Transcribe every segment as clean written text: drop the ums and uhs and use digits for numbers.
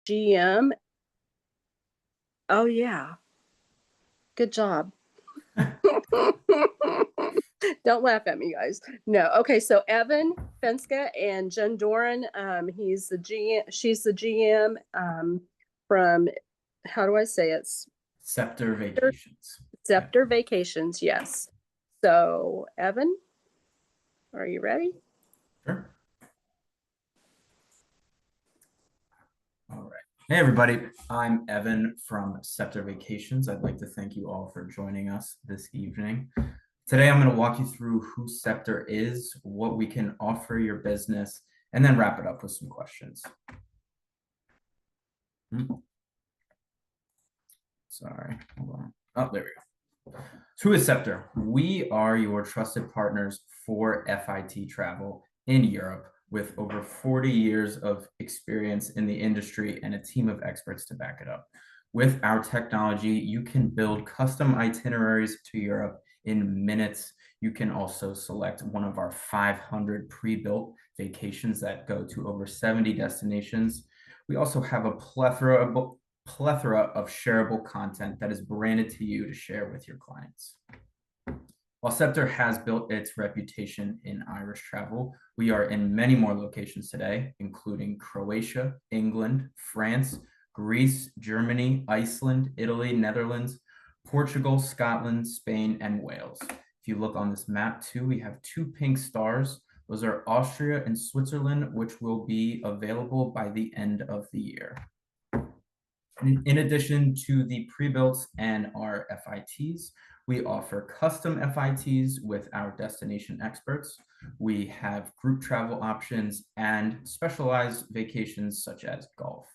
GM. Oh, yeah. Good job. Don't laugh at me, guys. No. Okay. So Evan Fenska and Jen Doran, he's the GM. She's the GM from, how do I say it? Sceptre Vacations. Yeah. Scepter Vacations. Yes. So, Evan, are you ready? Sure. All right. Hey, everybody. I'm Evan from Sceptre Vacations. I'd like to thank you all for joining us this evening. Today, I'm going to walk you through who Sceptre is, what we can offer your business, and then wrap it up with some questions. Sorry, hold on. Oh, there we go. So who is Sceptre? We are your trusted partners for FIT travel in Europe with over 40 years of experience in the industry and a team of experts to back it up. With our technology, you can build custom itineraries to Europe in minutes. You can also select one of our 500 pre-built vacations that go to over 70 destinations. We also have a plethora of shareable content that is branded to you to share with your clients. While Sceptre has built its reputation in Irish travel, we are in many more locations today, including Croatia, England, France, Greece, Germany, Iceland, Italy, Netherlands, Portugal, Scotland, Spain, and Wales. If you look on this map too, we have 2 pink stars. Those are Austria and Switzerland, which will be available by the end of the year. In addition to the pre-builts and our FITs, we offer custom FITs with our destination experts. We have group travel options and specialized vacations such as golf.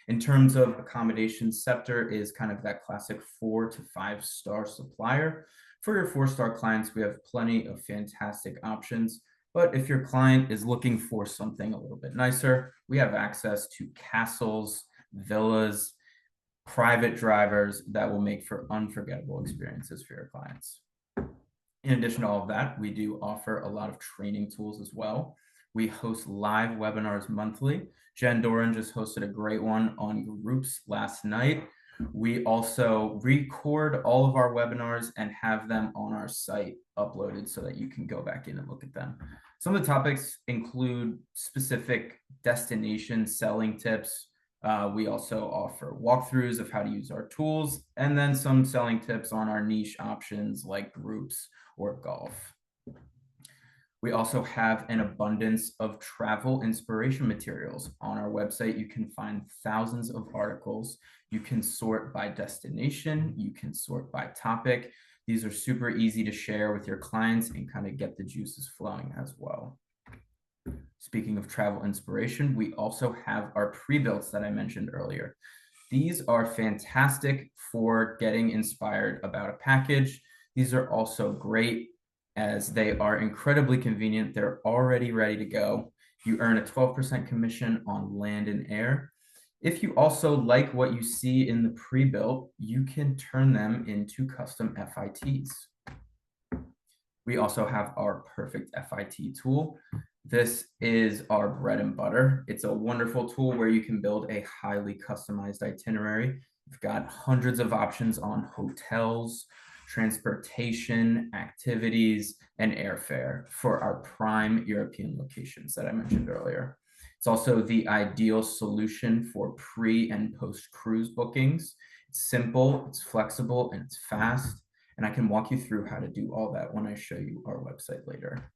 In terms of accommodations, Sceptre is kind of that classic 4 to 5 star supplier. For your 4-star clients, we have plenty of fantastic options. But if your client is looking for something a little bit nicer, we have access to castles, villas, private drivers that will make for unforgettable experiences for your clients. In addition to all of that, we do offer a lot of training tools as well. We host live webinars monthly. Jen Doran just hosted a great one on groups last night. We also record all of our webinars and have them on our site uploaded so that you can go back in and look at them. Some of the topics include specific destination selling tips. We also offer walkthroughs of how to use our tools, and then some selling tips on our niche options like groups or golf. We also have an abundance of travel inspiration materials. On our website, you can find thousands of articles. You can sort by destination, you can sort by topic. These are super easy to share with your clients and kind of get the juices flowing as well. Speaking of travel inspiration, we also have our pre-builts that I mentioned earlier. These are fantastic for getting inspired about a package. These are also great as they are incredibly convenient. They're already ready to go. You earn a 12% commission on land and air. If you also like what you see in the pre-built, you can turn them into custom FITs. We also have our perfect FIT tool. This is our bread and butter. It's a wonderful tool where you can build a highly customized itinerary. We've got hundreds of options on hotels, transportation, activities, and airfare for our prime European locations that I mentioned earlier. It's also the ideal solution for pre and post cruise bookings. It's simple, it's flexible, and it's fast. And I can walk you through how to do all that when I show you our website later.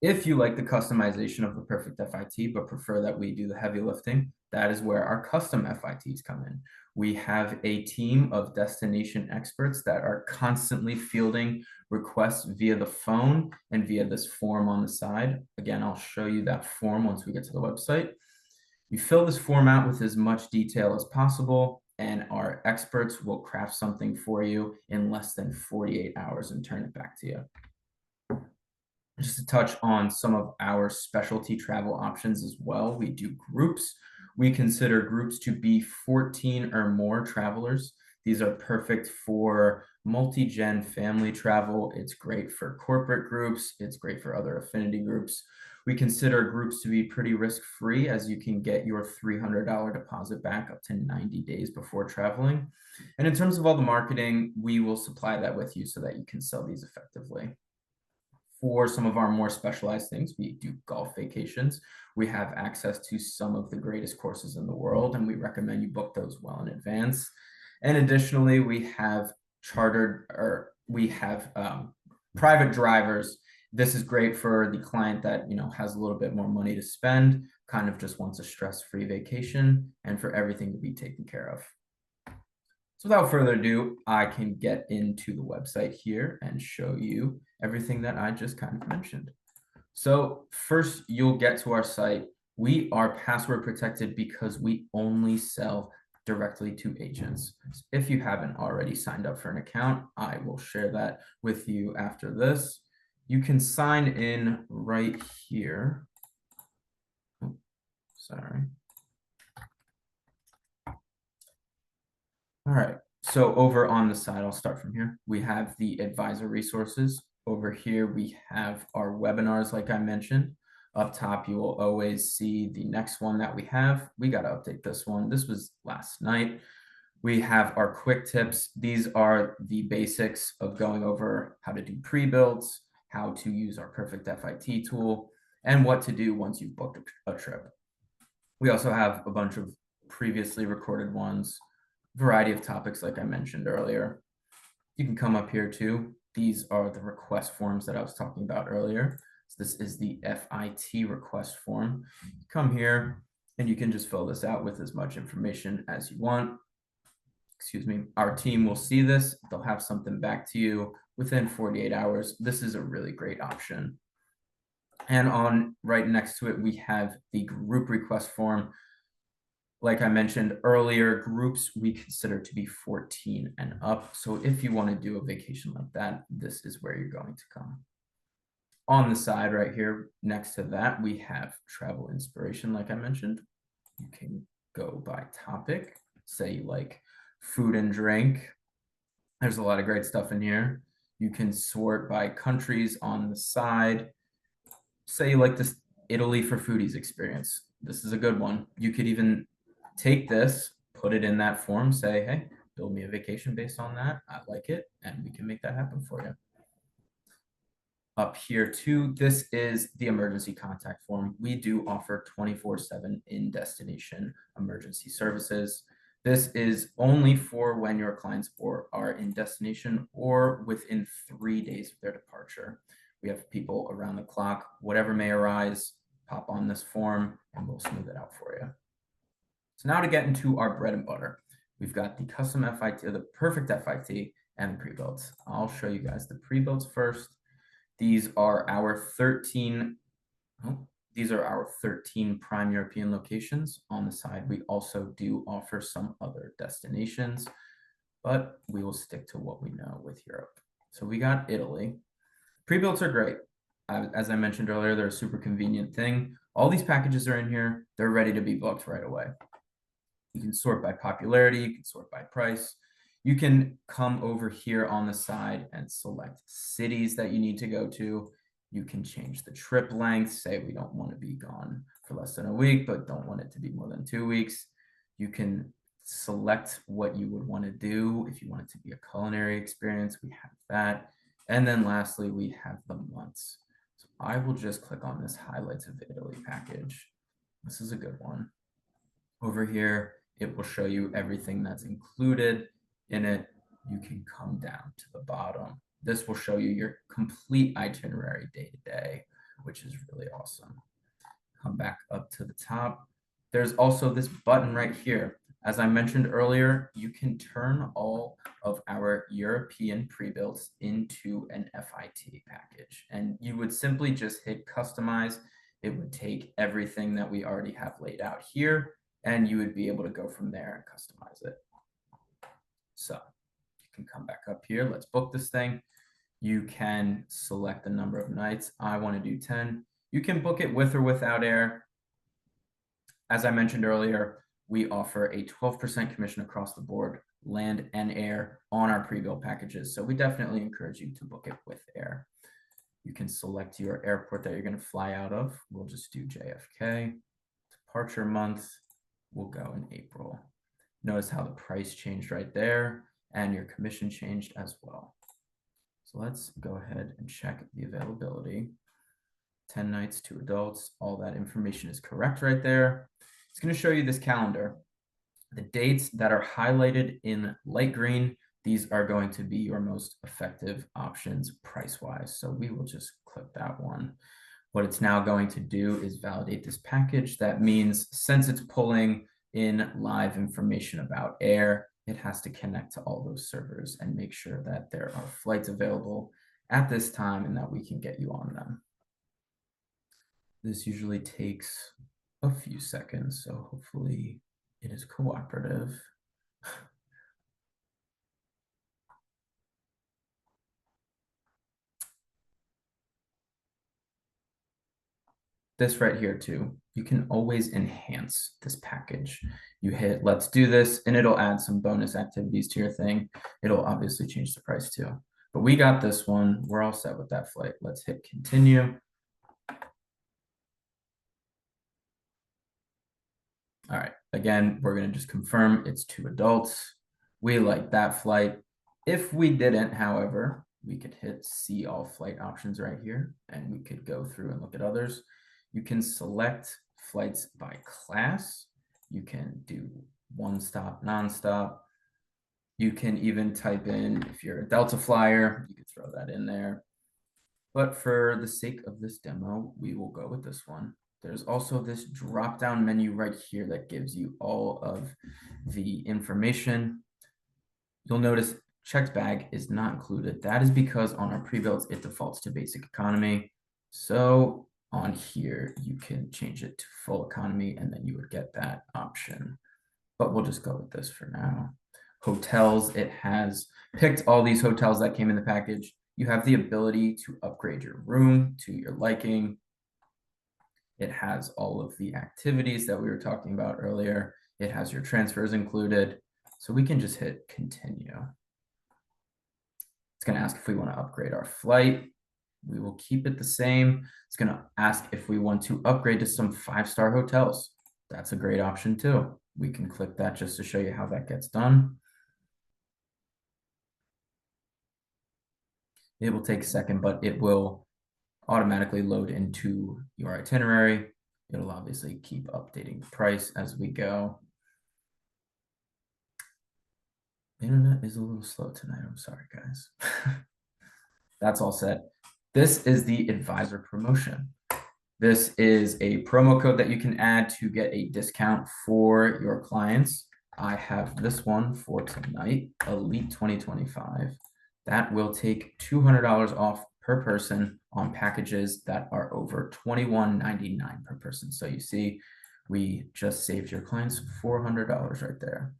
If you like the customization of the perfect FIT, but prefer that we do the heavy lifting, that is where our custom FITs come in. We have a team of destination experts that are constantly fielding requests via the phone and via this form on the side. Again, I'll show you that form once we get to the website. You fill this form out with as much detail as possible, and our experts will craft something for you in less than 48 hours and turn it back to you. Just to touch on some of our specialty travel options as well, we do groups. We consider groups to be 14 or more travelers. These are perfect for multi-gen family travel. It's great for corporate groups. It's great for other affinity groups. We consider groups to be pretty risk-free, as you can get your $300 deposit back up to 90 days before traveling. And in terms of all the marketing, we will supply that with you so that you can sell these effectively. For some of our more specialized things, we do golf vacations. We have access to some of the greatest courses in the world, and we recommend you book those well in advance. And additionally, we have private drivers. This is great for the client that has a little bit more money to spend, kind of just wants a stress-free vacation, and for everything to be taken care of. So without further ado, I can get into the website here and show you everything that I just kind of mentioned. So first, you'll get to our site. We are password protected because we only sell directly to agents. So if you haven't already signed up for an account, I will share that with you after this. You can sign in right here. Oh, sorry. All right, so over on the side, I'll start from here. We have the advisor resources. Over here, we have our webinars, like I mentioned. Up top, you will always see the next one that we have. We got to update this one. This was last night. We have our quick tips. These are the basics of going over how to do pre-builds, how to use our perfect FIT tool, and what to do once you've booked a trip. We also have a bunch of previously recorded ones, variety of topics like I mentioned earlier. You can come up here too. These are the request forms that I was talking about earlier. So this is the FIT request form. Come here and you can just fill this out with as much information as you want. Excuse me. Our team will see this. They'll have something back to you within 48 hours. This is a really great option. And on right next to it, we have the group request form. Like I mentioned earlier, groups we consider to be 14 and up. So if you want to do a vacation like that, this is where you're going to come. On the side right here, next to that, we have travel inspiration, like I mentioned. You can go by topic, say you like food and drink. There's a lot of great stuff in here. You can sort by countries on the side. Say you like this Italy for foodies experience. This is a good one. You could even take this, put it in that form, say, hey, build me a vacation based on that. I like it, and we can make that happen for you. Up here too, this is the emergency contact form. We do offer 24/7 in-destination emergency services. This is only for when your clients are in destination or within 3 days of their departure. We have people around the clock, whatever may arise, pop on this form and we'll smooth it out for you. So now to get into our bread and butter, we've got the custom FIT, the perfect FIT, and the pre-builds. I'll show you guys the pre-builds first. These are our 13 prime European locations. On the side, we also do offer some other destinations, but we will stick to what we know with Europe. So we got Italy. Pre-builds are great. As I mentioned earlier, they're a super convenient thing. All these packages are in here. They're ready to be booked right away. You can sort by popularity, you can sort by price. You can come over here on the side and select cities that you need to go to. You can change the trip length. Say we don't want to be gone for less than a week, but don't want it to be more than 2 weeks. You can select what you would want to do. If you want it to be a culinary experience, we have that. And then lastly, we have the months. So I will just click on this highlights of Italy package. This is a good one. Over here, it will show you everything that's included in it. You can come down to the bottom. This will show you your complete itinerary day to day, which is really awesome. Come back up to the top. There's also this button right here. As I mentioned earlier, you can turn all of our European pre-builds into an FIT package, and you would simply just hit customize. It would take everything that we already have laid out here, and you would be able to go from there and customize it. So you can come back up here. Let's book this thing. You can select the number of nights. I want to do 10. You can book it with or without air. As I mentioned earlier, we offer a 12% commission across the board, land and air, on our pre-built packages. So we definitely encourage you to book it with air. You can select your airport that you're going to fly out of. We'll just do JFK. Departure month will go in April. Notice how the price changed right there and your commission changed as well. So let's go ahead and check the availability. 10 nights, 2 adults, all that information is correct right there. It's going to show you this calendar. The dates that are highlighted in light green, these are going to be your most effective options price-wise. So we will just click that one. What it's now going to do is validate this package. That means since it's pulling in live information about air, it has to connect to all those servers and make sure that there are flights available at this time and that we can get you on them. This usually takes a few seconds, so hopefully it is cooperative. This right here too, you can always enhance this package. You hit let's do this and it'll add some bonus activities to your thing. It'll obviously change the price too. But we got this one. We're all set with that flight. Let's hit continue. All right, again, we're gonna just confirm it's 2 adults. We like that flight. If we didn't, however, we could hit see all flight options right here and we could go through and look at others. You can select flights by class. You can do one stop, nonstop. You can even type in, if you're a Delta flyer, you could throw that in there. But for the sake of this demo, we will go with this one. There's also this drop-down menu right here that gives you all of the information. You'll notice checked bag is not included. That is because on our pre-builds, it defaults to basic economy. So on here, you can change it to full economy and then you would get that option. But we'll just go with this for now. Hotels, it has picked all these hotels that came in the package. You have the ability to upgrade your room to your liking. It has all of the activities that we were talking about earlier. It has your transfers included. So we can just hit continue. It's going to ask if we want to upgrade our flight. We will keep it the same. It's going to ask if we want to upgrade to some 5-star hotels. That's a great option too. We can click that just to show you how that gets done. It will take a second, but it will automatically load into your itinerary. It'll obviously keep updating the price as we go. The internet is a little slow tonight. I'm sorry, guys. That's all set. This is the advisor promotion. This is a promo code that you can add to get a discount for your clients. I have this one for tonight, Elite 2025. That will take $200 off per person on packages that are over $21.99 per person. So you see, we just saved your clients $400 right there.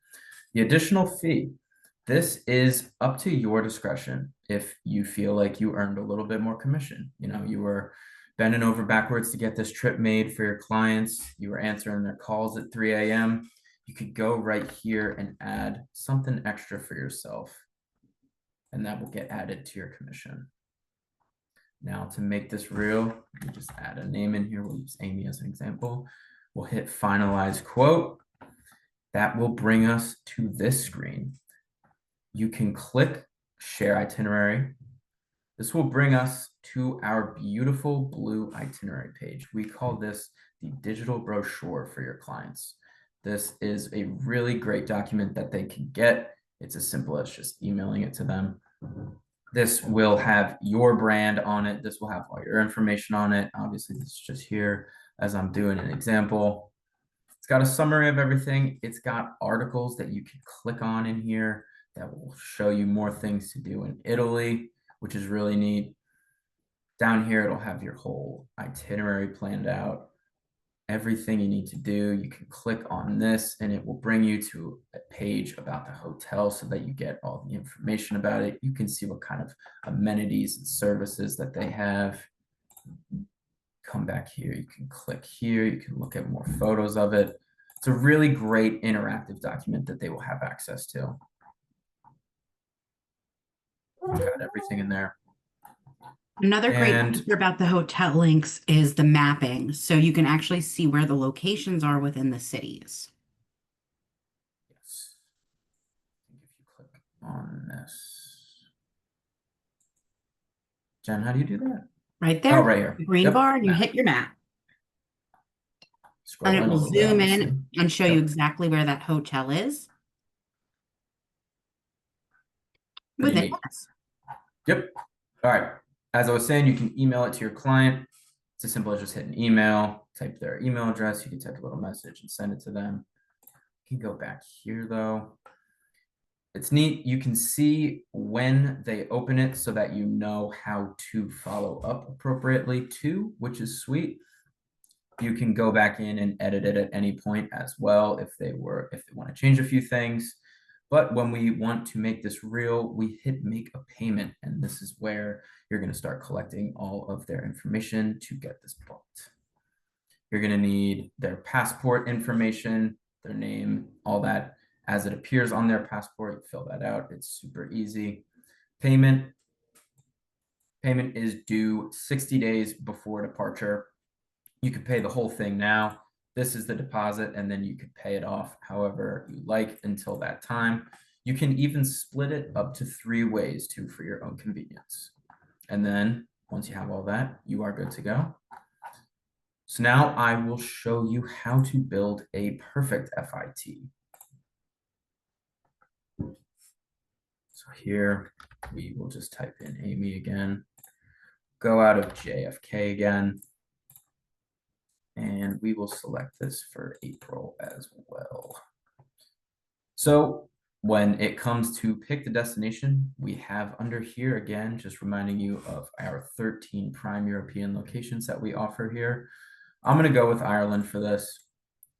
The additional fee, this is up to your discretion. If you feel like you earned a little bit more commission, you were bending over backwards to get this trip made for your clients, you were answering their calls at 3 a.m., you could go right here and add something extra for yourself, and that will get added to your commission. Now, to make this real, we just add a name in here. We'll use Amy as an example. We'll hit finalize quote. That will bring us to this screen. You can click share itinerary. This will bring us to our beautiful blue itinerary page. We call this the digital brochure for your clients. This is a really great document that they can get. It's as simple as just emailing it to them. This will have your brand on it. This will have all your information on it. Obviously, this is just here as I'm doing an example. It's got a summary of everything. It's got articles that you can click on in here that will show you more things to do in Italy, which is really neat. Down here, it'll have your whole itinerary planned out. Everything you need to do, you can click on this and it will bring you to a page about the hotel so that you get all the information about it. You can see what kind of amenities and services that they have. Come back here, you can click here, you can look at more photos of it. It's a really great interactive document that they will have access to. Got everything in there. Another great And feature about the hotel links is the mapping. So you can actually see where the locations are within the cities. yes, I think if you click on this, Jen, how do you do that? Right Oh, there, right here. the green Yep, bar, and you map. hit your map. And Scroll it in a will little bit, zoom obviously. in and show you Yep. exactly where that hotel is Pretty within neat. us. Yep. All right. As I was saying, you can email it to your client. It's as simple as just hit an email, type their email address. You can type a little message and send it to them. You can go back here though. It's neat. You can see when they open it so that you know how to follow up appropriately too, which is sweet. You can go back in and edit it at any point as well if they want to change a few things. But when we want to make this real, we hit make a payment. And this is where you're going to start collecting all of their information to get this booked. You're going to need their passport information, their name, all that as it appears on their passport. You fill that out. It's super easy. Payment is due 60 days before departure. You could pay the whole thing now. This is the deposit, and then you could pay it off however you like until that time. You can even split it up to 3 ways too for your own convenience. And then once you have all that, you are good to go. So now I will show you how to build a perfect FIT. So here we will just type in Amy again, go out of JFK again, and we will select this for April as well. So when it comes to pick the destination, we have under here again, just reminding you of our 13 prime European locations that we offer here. I'm going to go with Ireland for this.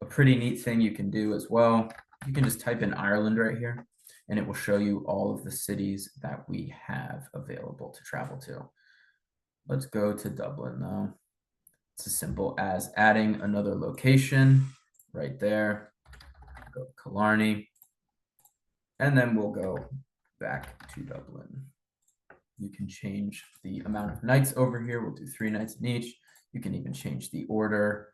A pretty neat thing you can do as well. You can just type in Ireland right here, and it will show you all of the cities that we have available to travel to. Let's go to Dublin though. It's as simple as adding another location right there. Go to Killarney. And then we'll go back to Dublin. You can change the amount of nights over here. We'll do 3 nights in each. You can even change the order.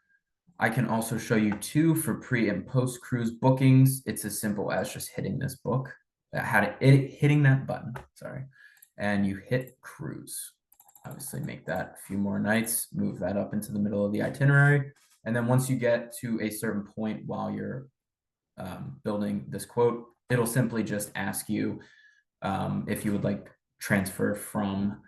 I can also show you 2 for pre and post cruise bookings. It's as simple as just hitting this book, hitting that button, sorry, and you hit cruise. Obviously make that a few more nights, move that up into the middle of the itinerary. And then once you get to a certain point while you're building this quote, it'll simply just ask you if you would like transfer from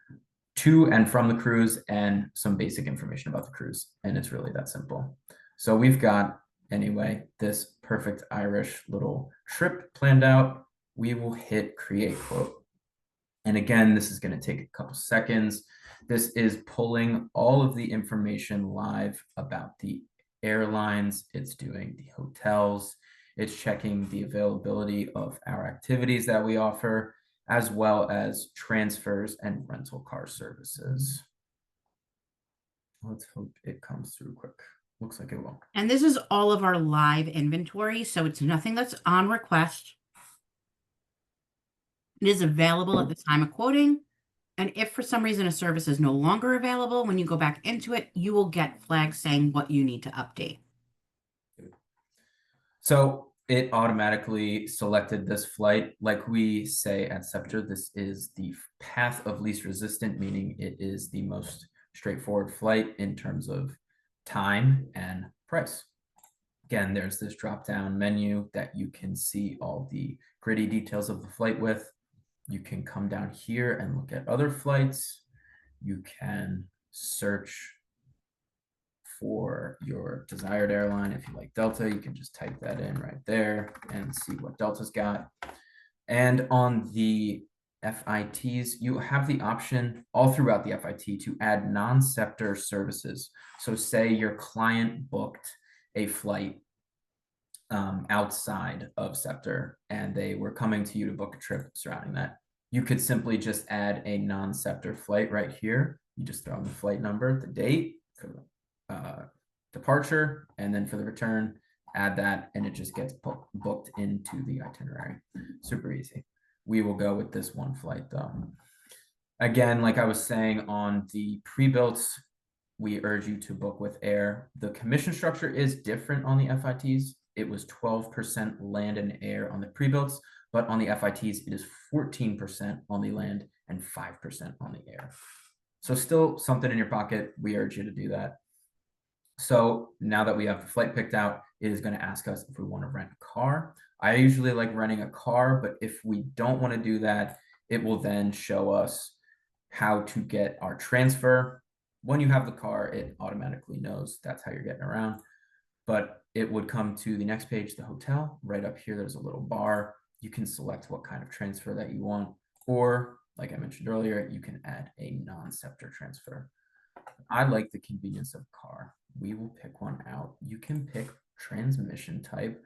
to and from the cruise and some basic information about the cruise. And it's really that simple. So we've got, anyway, this perfect Irish little trip planned out. We will hit create quote. And again, this is going to take a couple seconds. This is pulling all of the information live about the airlines. It's doing the hotels. It's checking the availability of our activities that we offer, as well as transfers and rental car services. Let's hope it comes through quick. Looks like it will. And this is all of our live inventory, so it's nothing that's on request. It is available at the time of quoting. And if for some reason a service is no longer available, when you go back into it, you will get flags saying what you need to update. So it automatically selected this flight. Like we say at Sceptre, this is the path of least resistant, meaning it is the most straightforward flight in terms of time and price. Again, there's this drop-down menu that you can see all the gritty details of the flight with. You can come down here and look at other flights. You can search for your desired airline. If you like Delta, you can just type that in right there and see what Delta's got. And on the FITs, you have the option all throughout the FIT to add non-Sceptre services. So say your client booked a flight outside of Sceptre and they were coming to you to book a trip surrounding that. You could simply just add a non-Sceptre flight right here. You just throw in the flight number, the date for the departure, and then for the return, add that, and it just gets booked into the itinerary. Super easy. We will go with this one flight though. Again, like I was saying on the pre-builts, we urge you to book with air. The commission structure is different on the FITs. It was 12% land and air on the pre-builts, but on the FITs, it is 14% on the land and 5% on the air. So still something in your pocket. We urge you to do that. So now that we have the flight picked out, it is going to ask us if we want to rent a car. I usually like renting a car, but if we don't want to do that, it will then show us how to get our transfer. When you have the car, it automatically knows that's how you're getting around. But it would come to the next page, the hotel. Right up here, there's a little bar. You can select what kind of transfer that you want. Or, like I mentioned earlier, you can add a non-Sceptre transfer. I like the convenience of car. We will pick one out. You can pick transmission type.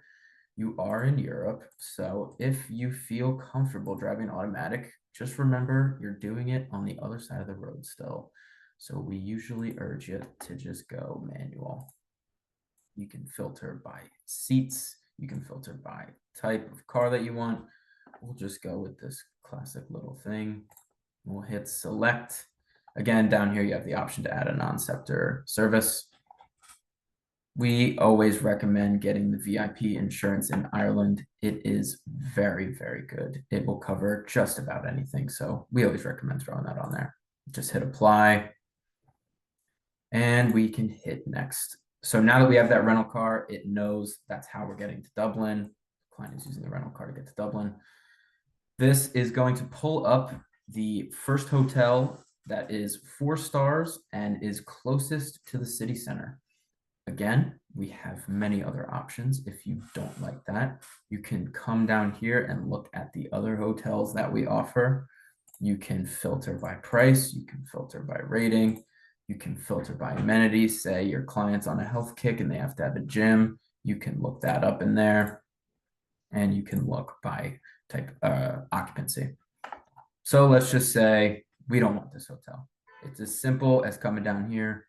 You are in Europe, so if you feel comfortable driving automatic, just remember you're doing it on the other side of the road still. So we usually urge you to just go manual. You can filter by seats. You can filter by type of car that you want. We'll just go with this classic little thing. We'll hit select. Again, down here, you have the option to add a non-Sceptre service. We always recommend getting the VIP insurance in Ireland. It is very, very good. It will cover just about anything. So we always recommend throwing that on there. Just hit apply. And we can hit next. So now that we have that rental car, it knows that's how we're getting to Dublin. The client is using the rental car to get to Dublin. This is going to pull up the first hotel that is 4 stars and is closest to the city center. Again, we have many other options. If you don't like that, you can come down here and look at the other hotels that we offer. You can filter by price. You can filter by rating. You can filter by amenities. Say your client's on a health kick and they have to have a gym. You can look that up in there. And you can look by type occupancy. So let's just say we don't want this hotel. It's as simple as coming down here.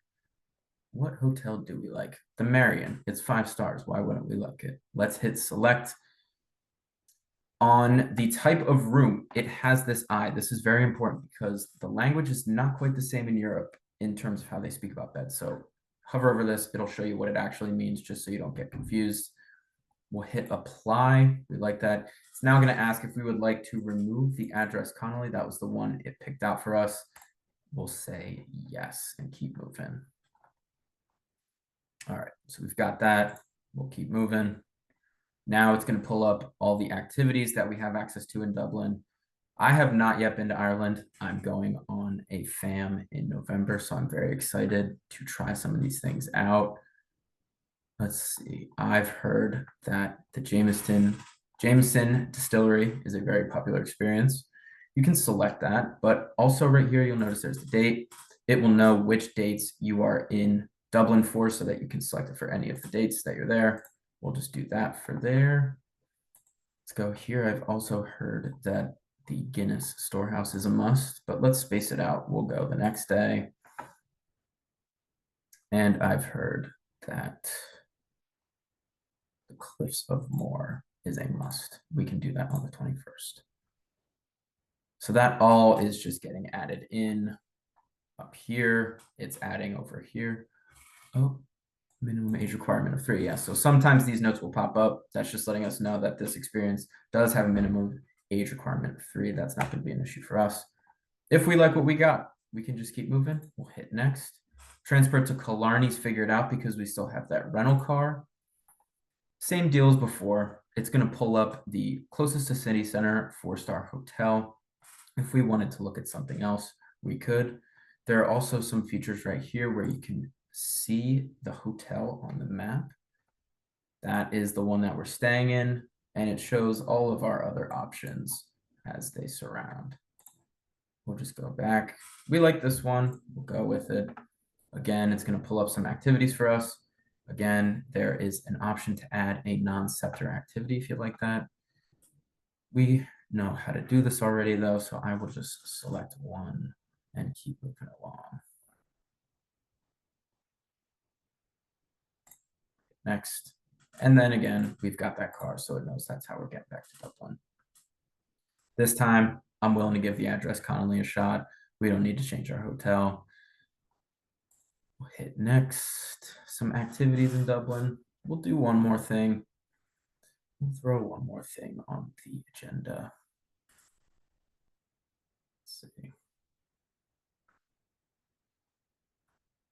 What hotel do we like? The Marion. It's 5 stars. Why wouldn't we like it? Let's hit select. On the type of room, it has this I. This is very important because the language is not quite the same in Europe in terms of how they speak about beds. So hover over this. It'll show you what it actually means just so you don't get confused. We'll hit apply. We like that. It's now going to ask if we would like to remove the address Connolly. That was the one it picked out for us. We'll say yes and keep moving. All right, so we've got that. We'll keep moving. Now it's going to pull up all the activities that we have access to in Dublin. I have not yet been to Ireland. I'm going on a FAM in November, so I'm very excited to try some of these things out. Let's see. I've heard that the Jameson Distillery is a very popular experience. You can select that, but also right here, you'll notice there's the date. It will know which dates you are in Dublin for so that you can select it for any of the dates that you're there. We'll just do that for there. Let's go here. I've also heard that the Guinness Storehouse is a must, but let's space it out. We'll go the next day. And I've heard that the Cliffs of Moher is a must. We can do that on the 21st. So that all is just getting added in up here. It's adding over here. Oh, minimum age requirement of 3. Yes. So sometimes these notes will pop up. That's just letting us know that this experience does have a minimum age requirement of 3. That's not going to be an issue for us. If we like what we got, we can just keep moving. We'll hit next. Transfer to Killarney's figured out because we still have that rental car. Same deal as before. It's going to pull up the closest to city center 4-star hotel. If we wanted to look at something else, we could. There are also some features right here where you can see the hotel on the map. That is the one that we're staying in, and it shows all of our other options as they surround. We'll just go back. We like this one. We'll go with it. Again, it's going to pull up some activities for us. Again, there is an option to add a non-Sceptre activity if you like that. We know how to do this already though, so I will just select one and keep moving along. Next. And then again, we've got that car, so it knows that's how we're getting back to Dublin. This time, I'm willing to give the address Connolly a shot. We don't need to change our hotel. We'll hit next. Some activities in Dublin. We'll do one more thing. We'll throw one more thing on the agenda. Let's see.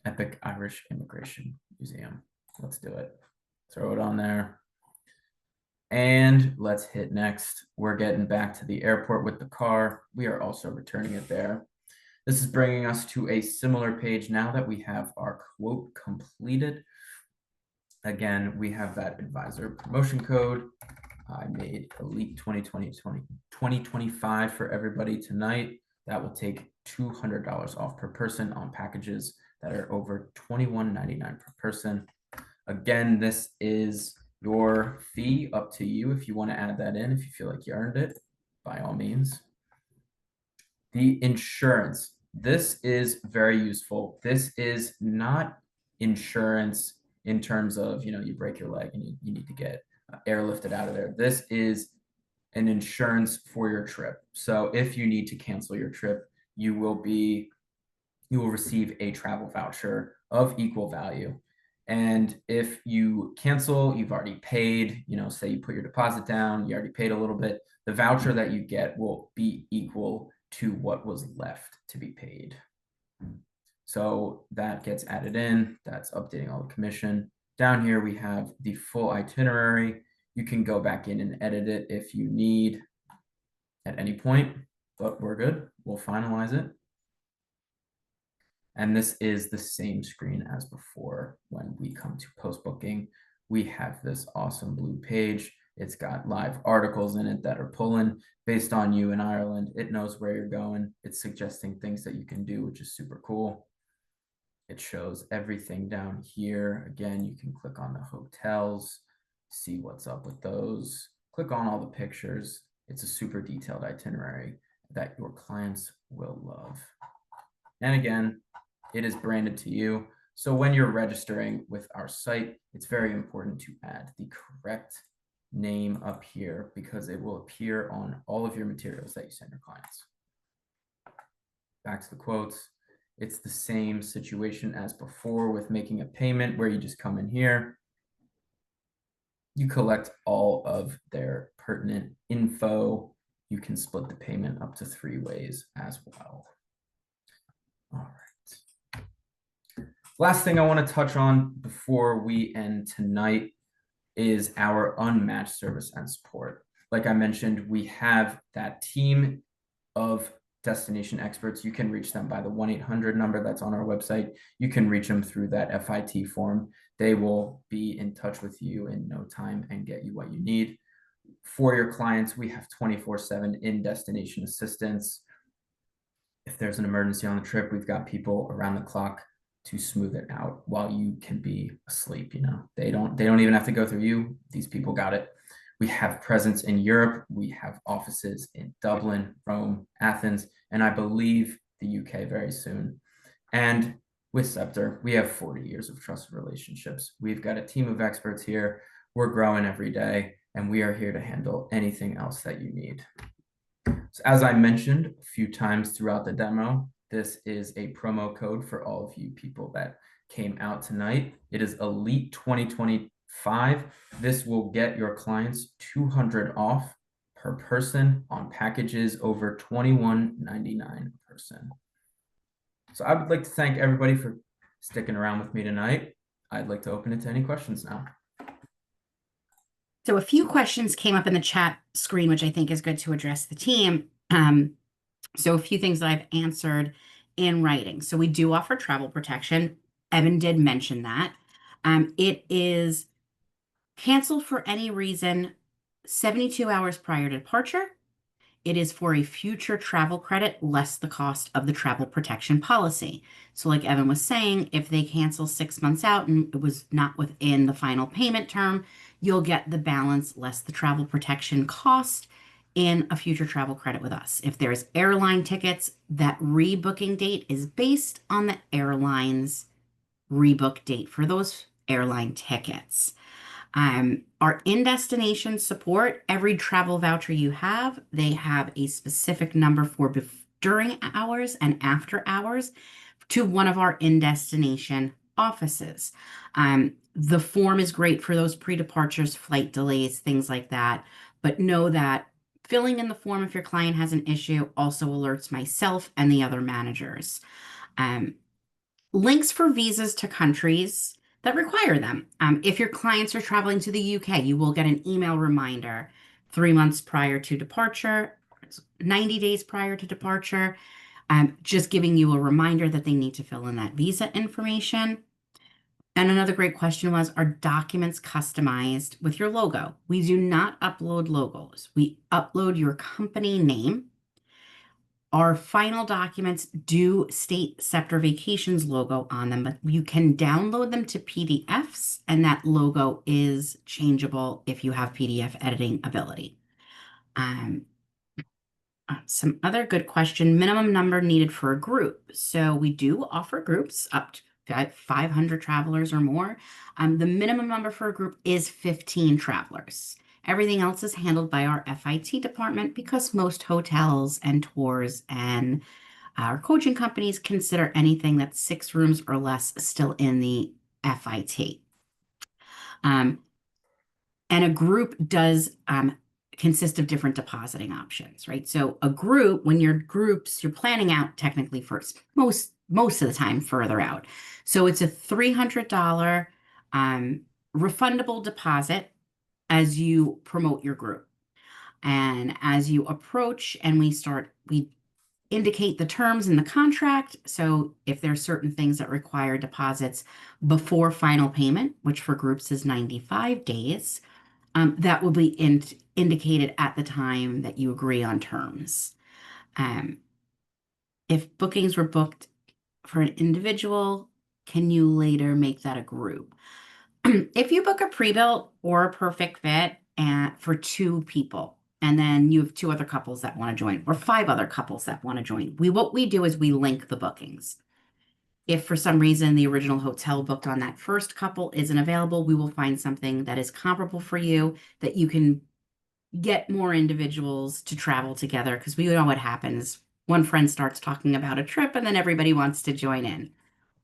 Epic Irish Immigration Museum. Let's do it. Throw it on there. And let's hit next. We're getting back to the airport with the car. We are also returning it there. This is bringing us to a similar page now that we have our quote completed. Again, we have that advisor promotion code. I made Elite 2025 for everybody tonight. That will take $200 off per person on packages that are over $21.99 per person. Again, this is your fee, up to you if you want to add that in, if you feel like you earned it, by all means. The insurance. This is very useful. This is not insurance in terms of, you break your leg and you need to get airlifted out of there. This is an insurance for your trip. So if you need to cancel your trip, you will receive a travel voucher of equal value. And if you cancel, you've already paid, say you put your deposit down, you already paid a little bit, the voucher that you get will be equal to what was left to be paid. So that gets added in. That's updating all the commission. Down here, we have the full itinerary. You can go back in and edit it if you need at any point, but we're good. We'll finalize it. And this is the same screen as before. When we come to post booking, we have this awesome blue page. It's got live articles in it that are pulling based on you in Ireland. It knows where you're going. It's suggesting things that you can do, which is super cool. It shows everything down here. Again, you can click on the hotels, see what's up with those. Click on all the pictures. It's a super detailed itinerary that your clients will love. And again, it is branded to you. So when you're registering with our site, it's very important to add the correct name up here because it will appear on all of your materials that you send your clients. Back to the quotes. It's the same situation as before with making a payment where you just come in here. You collect all of their pertinent info. You can split the payment up to 3 ways as well. All right. Last thing I want to touch on before we end tonight is our unmatched service and support. Like I mentioned, we have that team of destination experts. You can reach them by the 1-800 number that's on our website. You can reach them through that FIT form. They will be in touch with you in no time and get you what you need. For your clients, we have 24/7 in-destination assistance. If there's an emergency on the trip, we've got people around the clock to smooth it out while you can be asleep. They don't even have to go through you. These people got it. We have presence in Europe. We have offices in Dublin, Rome, Athens, and I believe the UK very soon. And with Sceptre, we have 40 years of trusted relationships. We've got a team of experts here. We're growing every day, and we are here to handle anything else that you need. So as I mentioned a few times throughout the demo, this is a promo code for all of you people that came out tonight. It is Elite 2025. This will get your clients $200 off per person on packages over $21.99 per person. So I would like to thank everybody for sticking around with me tonight. I'd like to open it to any questions now. So a few questions came up in the chat screen, which I think is good to address the team. So a few things that I've answered in writing. So we do offer travel protection. Evan did mention that. It is canceled for any reason 72 hours prior to departure. It is for a future travel credit less the cost of the travel protection policy. So like Evan was saying, if they cancel 6 months out and it was not within the final payment term, you'll get the balance less the travel protection cost in a future travel credit with us. If there's airline tickets, that rebooking date is based on the airline's rebook date for those airline tickets. Our in-destination support, every travel voucher you have, they have a specific number for during hours and after hours to one of our in-destination offices. The form is great for those pre-departures, flight delays, things like that. But know that filling in the form if your client has an issue also alerts myself and the other managers. Links for visas to countries that require them. If your clients are traveling to the UK, you will get an email reminder 3 months prior to departure, 90 days prior to departure, just giving you a reminder that they need to fill in that visa information. And another great question was, are documents customized with your logo? We do not upload logos. We upload your company name. Our final documents do state Sceptre Vacations logo on them, but you can download them to PDFs, and that logo is changeable if you have PDF editing ability. Some other good question, minimum number needed for a group. So we do offer groups up to 500 travelers or more. The minimum number for a group is 15 travelers. Everything else is handled by our FIT department because most hotels and tours and our coaching companies consider anything that's 6 rooms or less still in the FIT. And a group does consist of different depositing options, right? So a group, when you're groups, you're planning out technically first, most of the time further out. So it's a $300 refundable deposit as you promote your group. And as you approach and we indicate the terms in the contract. So if there's certain things that require deposits before final payment, which for groups is 95 days, that will be indicated at the time that you agree on terms. If bookings were booked for an individual, can you later make that a group? If you book a pre-built or a perfect fit for 2 people, and then you have 2 other couples that want to join, or 5 other couples that want to join, what we do is we link the bookings. If for some reason the original hotel booked on that first couple isn't available, we will find something that is comparable for you that you can get more individuals to travel together, because we know what happens. One friend starts talking about a trip and then everybody wants to join in.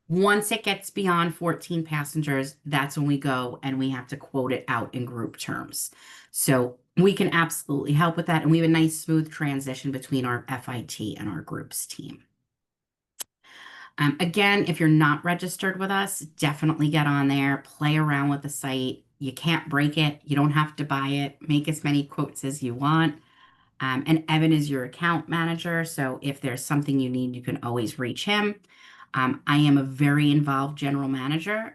Once it gets beyond 14 passengers, that's when we go and we have to quote it out in group terms. So we can absolutely help with that. And we have a nice smooth transition between our FIT and our groups team. Again, if you're not registered with us, definitely get on there, play around with the site. You can't break it. You don't have to buy it. Make as many quotes as you want. And Evan is your account manager. So if there's something you need, you can always reach him. I am a very involved general manager.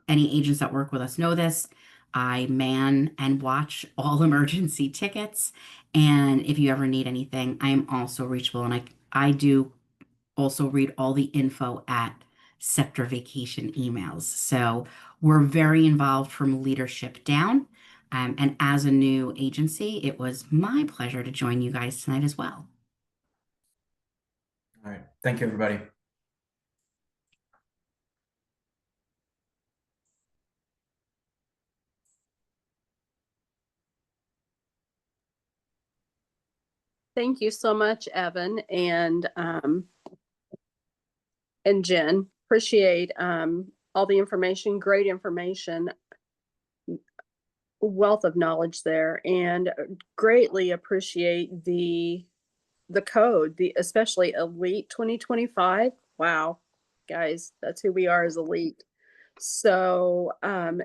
Any agents that work with us know this. I man and watch all emergency tickets. And if you ever need anything, I am also reachable. And I do also read all the info at Sceptre Vacation emails. So we're very involved from leadership down. And as a new agency, it was my pleasure to join you guys tonight as well. All right. Thank you, everybody. Thank you so much, Evan and Jen. Appreciate all the information, great information, wealth of knowledge there, and greatly appreciate the code, especially Elite 2025. Wow, guys, that's who we are as Elite. So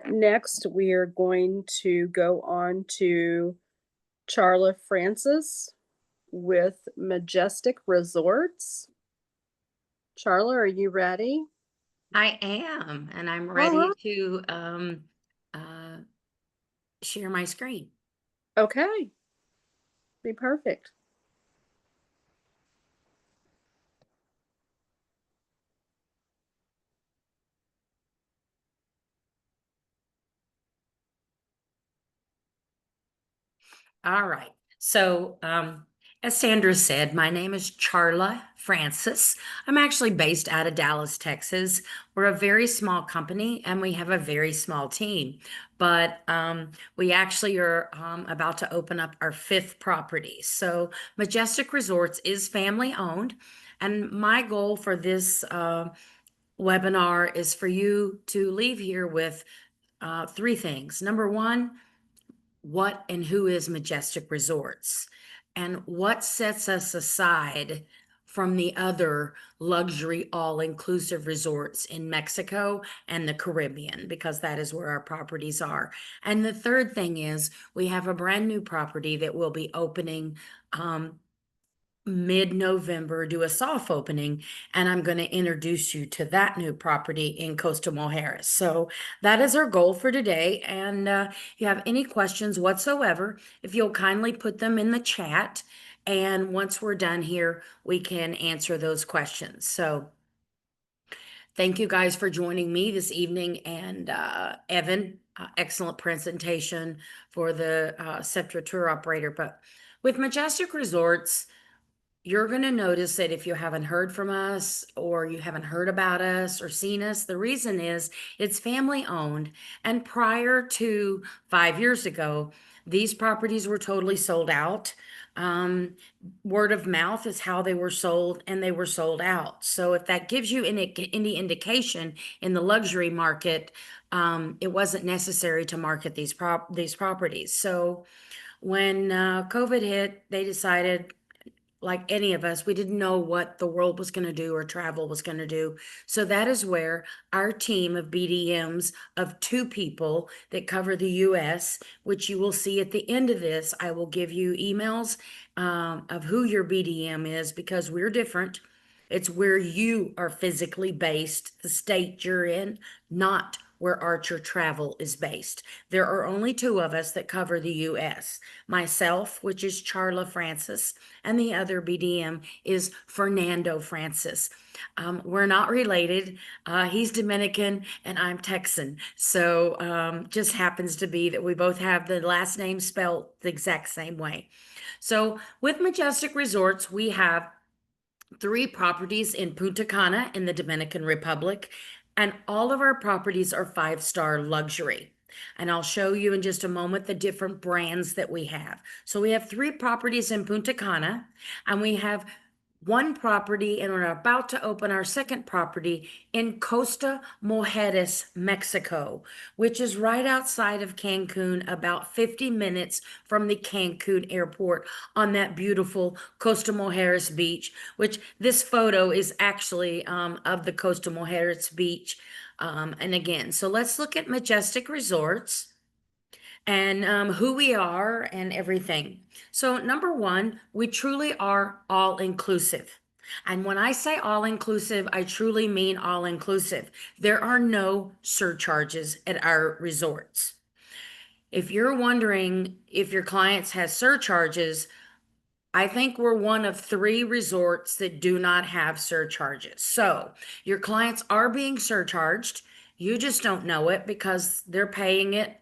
next we're going to go on to Charla Francis with Majestic Resorts. Charla, are you ready? I am, and I'm All ready right. to share my screen. Okay. Be perfect. All right. So As Sandra said, my name is Charla Francis. I'm actually based out of Dallas, Texas. We're a very small company and we have a very small team, but we actually are about to open up our 5th property. So Majestic Resorts is family owned, and my goal for this webinar is for you to leave here with 3 things. Number 1, what and who is Majestic Resorts, and what sets us aside from the other luxury all-inclusive resorts in Mexico and the Caribbean, because that is where our properties are. And the third thing is we have a brand new property that will be opening mid-November, do a soft opening, and I'm going to introduce you to that new property in Costa Mujeres. So that is our goal for today. And if you have any questions whatsoever, if you'll kindly put them in the chat, and once we're done here, we can answer those questions. So thank you guys for joining me this evening. And Evan, excellent presentation for the Sceptre tour operator. But with Majestic Resorts, you're going to notice that if you haven't heard from us or you haven't heard about us or seen us, the reason is it's family owned. And prior to 5 years ago, these properties were totally sold out. Word of mouth is how they were sold, and they were sold out. So if that gives you any indication in the luxury market, it wasn't necessary to market these properties. So when COVID hit, they decided, like any of us, we didn't know what the world was going to do or travel was going to do. So that is where our team of BDMs of 2 people that cover the US, which you will see at the end of this, I will give you emails of who your BDM is, because we're different. It's where you are physically based, the state you're in, not where Archer Travel is based. There are only 2 of us that cover the US. Myself, which is Charla Francis, and the other BDM is Fernando Francis. We're not related. He's Dominican and I'm Texan. So just happens to be that we both have the last name spelled the exact same way. So with Majestic Resorts, we have 3 properties in Punta Cana in the Dominican Republic, and all of our properties are 5-star luxury. And I'll show you in just a moment the different brands that we have. So we have 3 properties in Punta Cana, and we have 1 property, and we're about to open our 2nd property in Costa Mujeres, Mexico, which is right outside of Cancun, about 50 minutes from the Cancun airport on that beautiful Costa Mujeres beach, which this photo is actually of the Costa Mujeres beach. And again, so let's look at Majestic Resorts and who we are and everything. So number 1, we truly are all inclusive. And when I say all inclusive, I truly mean all inclusive. There are no surcharges at our resorts. If you're wondering if your clients has surcharges, I think we're one of 3 resorts that do not have surcharges. So your clients are being surcharged. You just don't know it because they're paying it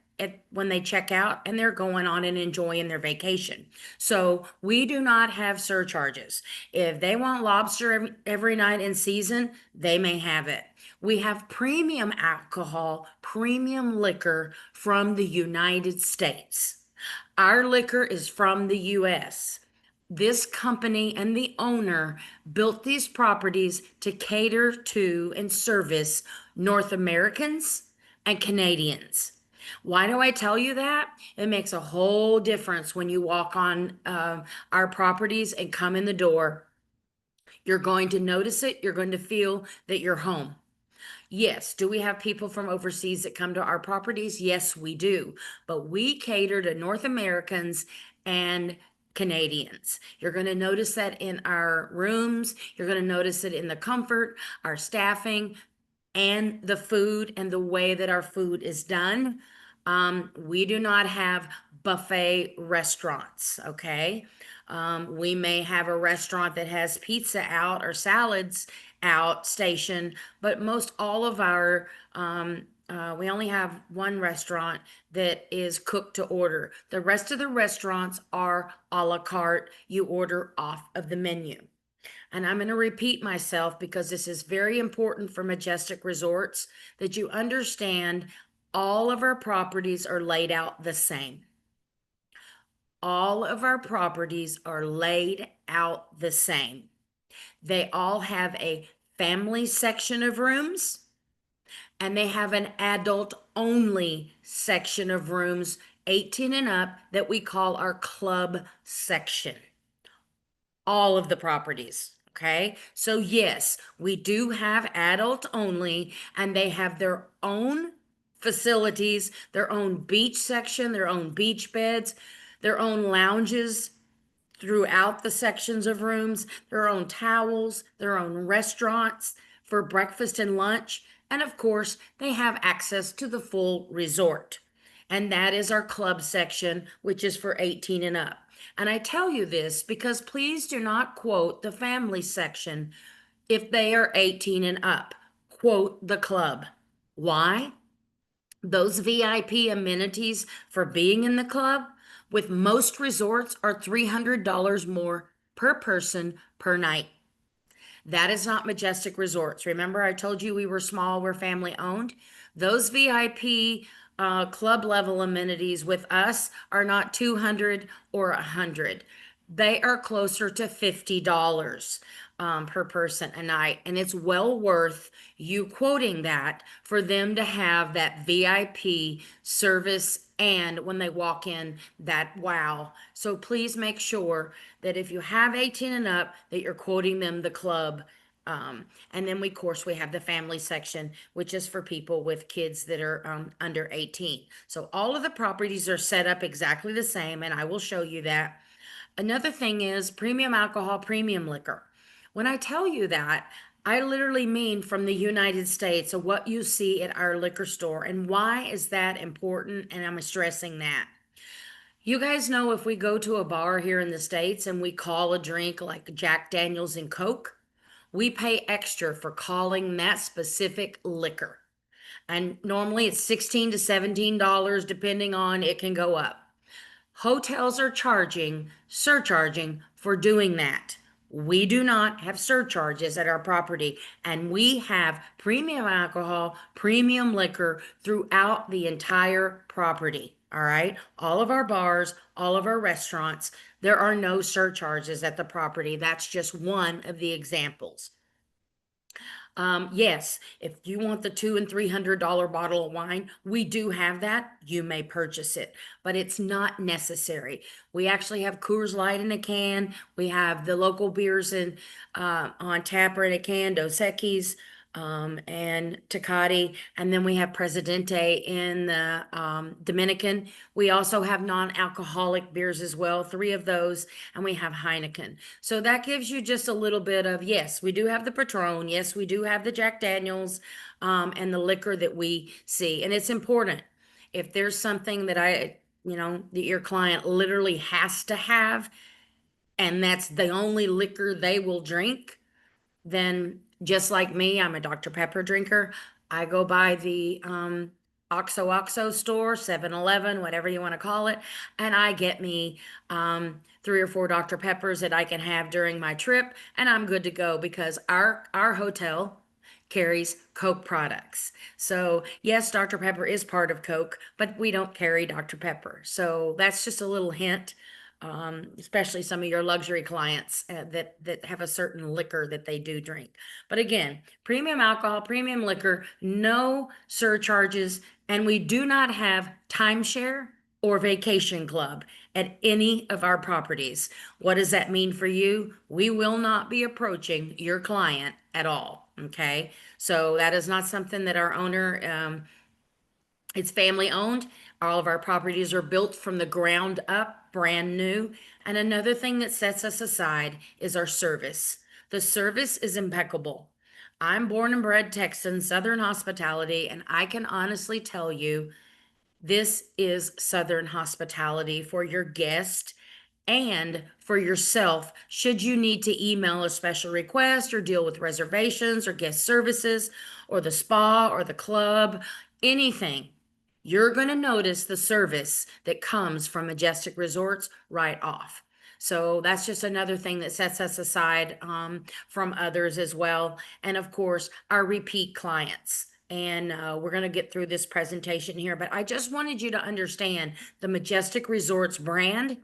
when they check out and they're going on and enjoying their vacation. So we do not have surcharges. If they want lobster every night in season, they may have it. We have premium alcohol, premium liquor from the United States. Our liquor is from the US. This company and the owner built these properties to cater to and service North Americans and Canadians. Why do I tell you that? It makes a whole difference when you walk on our properties and come in the door. You're going to notice it. You're going to feel that you're home. Yes. Do we have people from overseas that come to our properties? Yes, we do. But we cater to North Americans and Canadians. You're going to notice that in our rooms. You're going to notice it in the comfort, our staffing, and the food and the way that our food is done. We do not have buffet restaurants, okay? We may have a restaurant that has pizza out or salads out station, but most all of our We only have one restaurant that is cooked to order. The rest of the restaurants are a la carte. You order off of the menu. And I'm going to repeat myself because this is very important for Majestic Resorts, that you understand all of our properties are laid out the same. All of our properties are laid out the same. They all have a family section of rooms, and they have an adult only section of rooms 18 and up that we call our club section. All of the properties. Okay. So yes, we do have adult only, and they have their own facilities, their own beach section, their own beach beds, their own lounges throughout the sections of rooms, their own towels, their own restaurants for breakfast and lunch. And of course, they have access to the full resort. And that is our club section, which is for 18 and up. And I tell you this because please do not quote the family section if they are 18 and up. Quote the club. Why? Those VIP amenities for being in the club with most resorts are $300 more per person per night. That is not Majestic Resorts. Remember, I told you we were small, we're family owned. Those VIP club level amenities with us are not 200 or 100. They are closer to $50 per person a night. And it's well worth you quoting that for them to have that VIP service, and when they walk in, that wow. So please make sure that if you have 18 and up, that you're quoting them the club. And then we, of course, we have the family section, which is for people with kids that are under 18. So all of the properties are set up exactly the same, and I will show you that. Another thing is premium alcohol, premium liquor. When I tell you that, I literally mean from the United States of what you see at our liquor store. And why is that important? And I'm stressing that. You guys know if we go to a bar here in the States and we call a drink like Jack Daniels and Coke, we pay extra for calling that specific liquor. And normally it's $16 to $17, depending on, it can go up. Hotels are surcharging for doing that. We do not have surcharges at our property, and we have premium alcohol, premium liquor throughout the entire property. All right. All of our bars, all of our restaurants, there are no surcharges at the property. That's just one of the examples. Yes, if you want the $200 and $300 bottle of wine, we do have that. You may purchase it, but it's not necessary. We actually have Coors Light in a can. We have the local beers on tap or in a can, Dos Equis, and Tecate, and then we have Presidente in the Dominican. We also have non-alcoholic beers as well, 3 of those, and we have Heineken. So that gives you just a little bit of, yes, we do have the Patron, yes, we do have the Jack Daniels, and the liquor that we see. And it's important. If there's something that that your client literally has to have, and that's the only liquor they will drink, then just like me, I'm a Dr. Pepper drinker. I go by the OXO store, 7-Eleven, whatever you want to call it, and I get me 3 or 4 Dr. Peppers that I can have during my trip, and I'm good to go because our hotel carries Coke products. So yes, Dr. Pepper is part of Coke, but we don't carry Dr. Pepper. So that's just a little hint, especially some of your luxury clients that have a certain liquor that they do drink. But again, premium alcohol, premium liquor, no surcharges, and we do not have timeshare or vacation club at any of our properties. What does that mean for you? We will not be approaching your client at all. Okay, so that is not something that our owner, it's family owned. All of our properties are built from the ground up, brand new. And another thing that sets us aside is our service. The service is impeccable. I'm born and bred Texan, Southern hospitality, and I can honestly tell you this is Southern hospitality for your guest and for yourself should you need to email a special request or deal with reservations or guest services or the spa or the club. anything, you're going to notice the service that comes from Majestic Resorts right off. So that's just another thing that sets us aside from others as well. And of course, our repeat clients. And we're going to get through this presentation here, but I just wanted you to understand the Majestic Resorts brand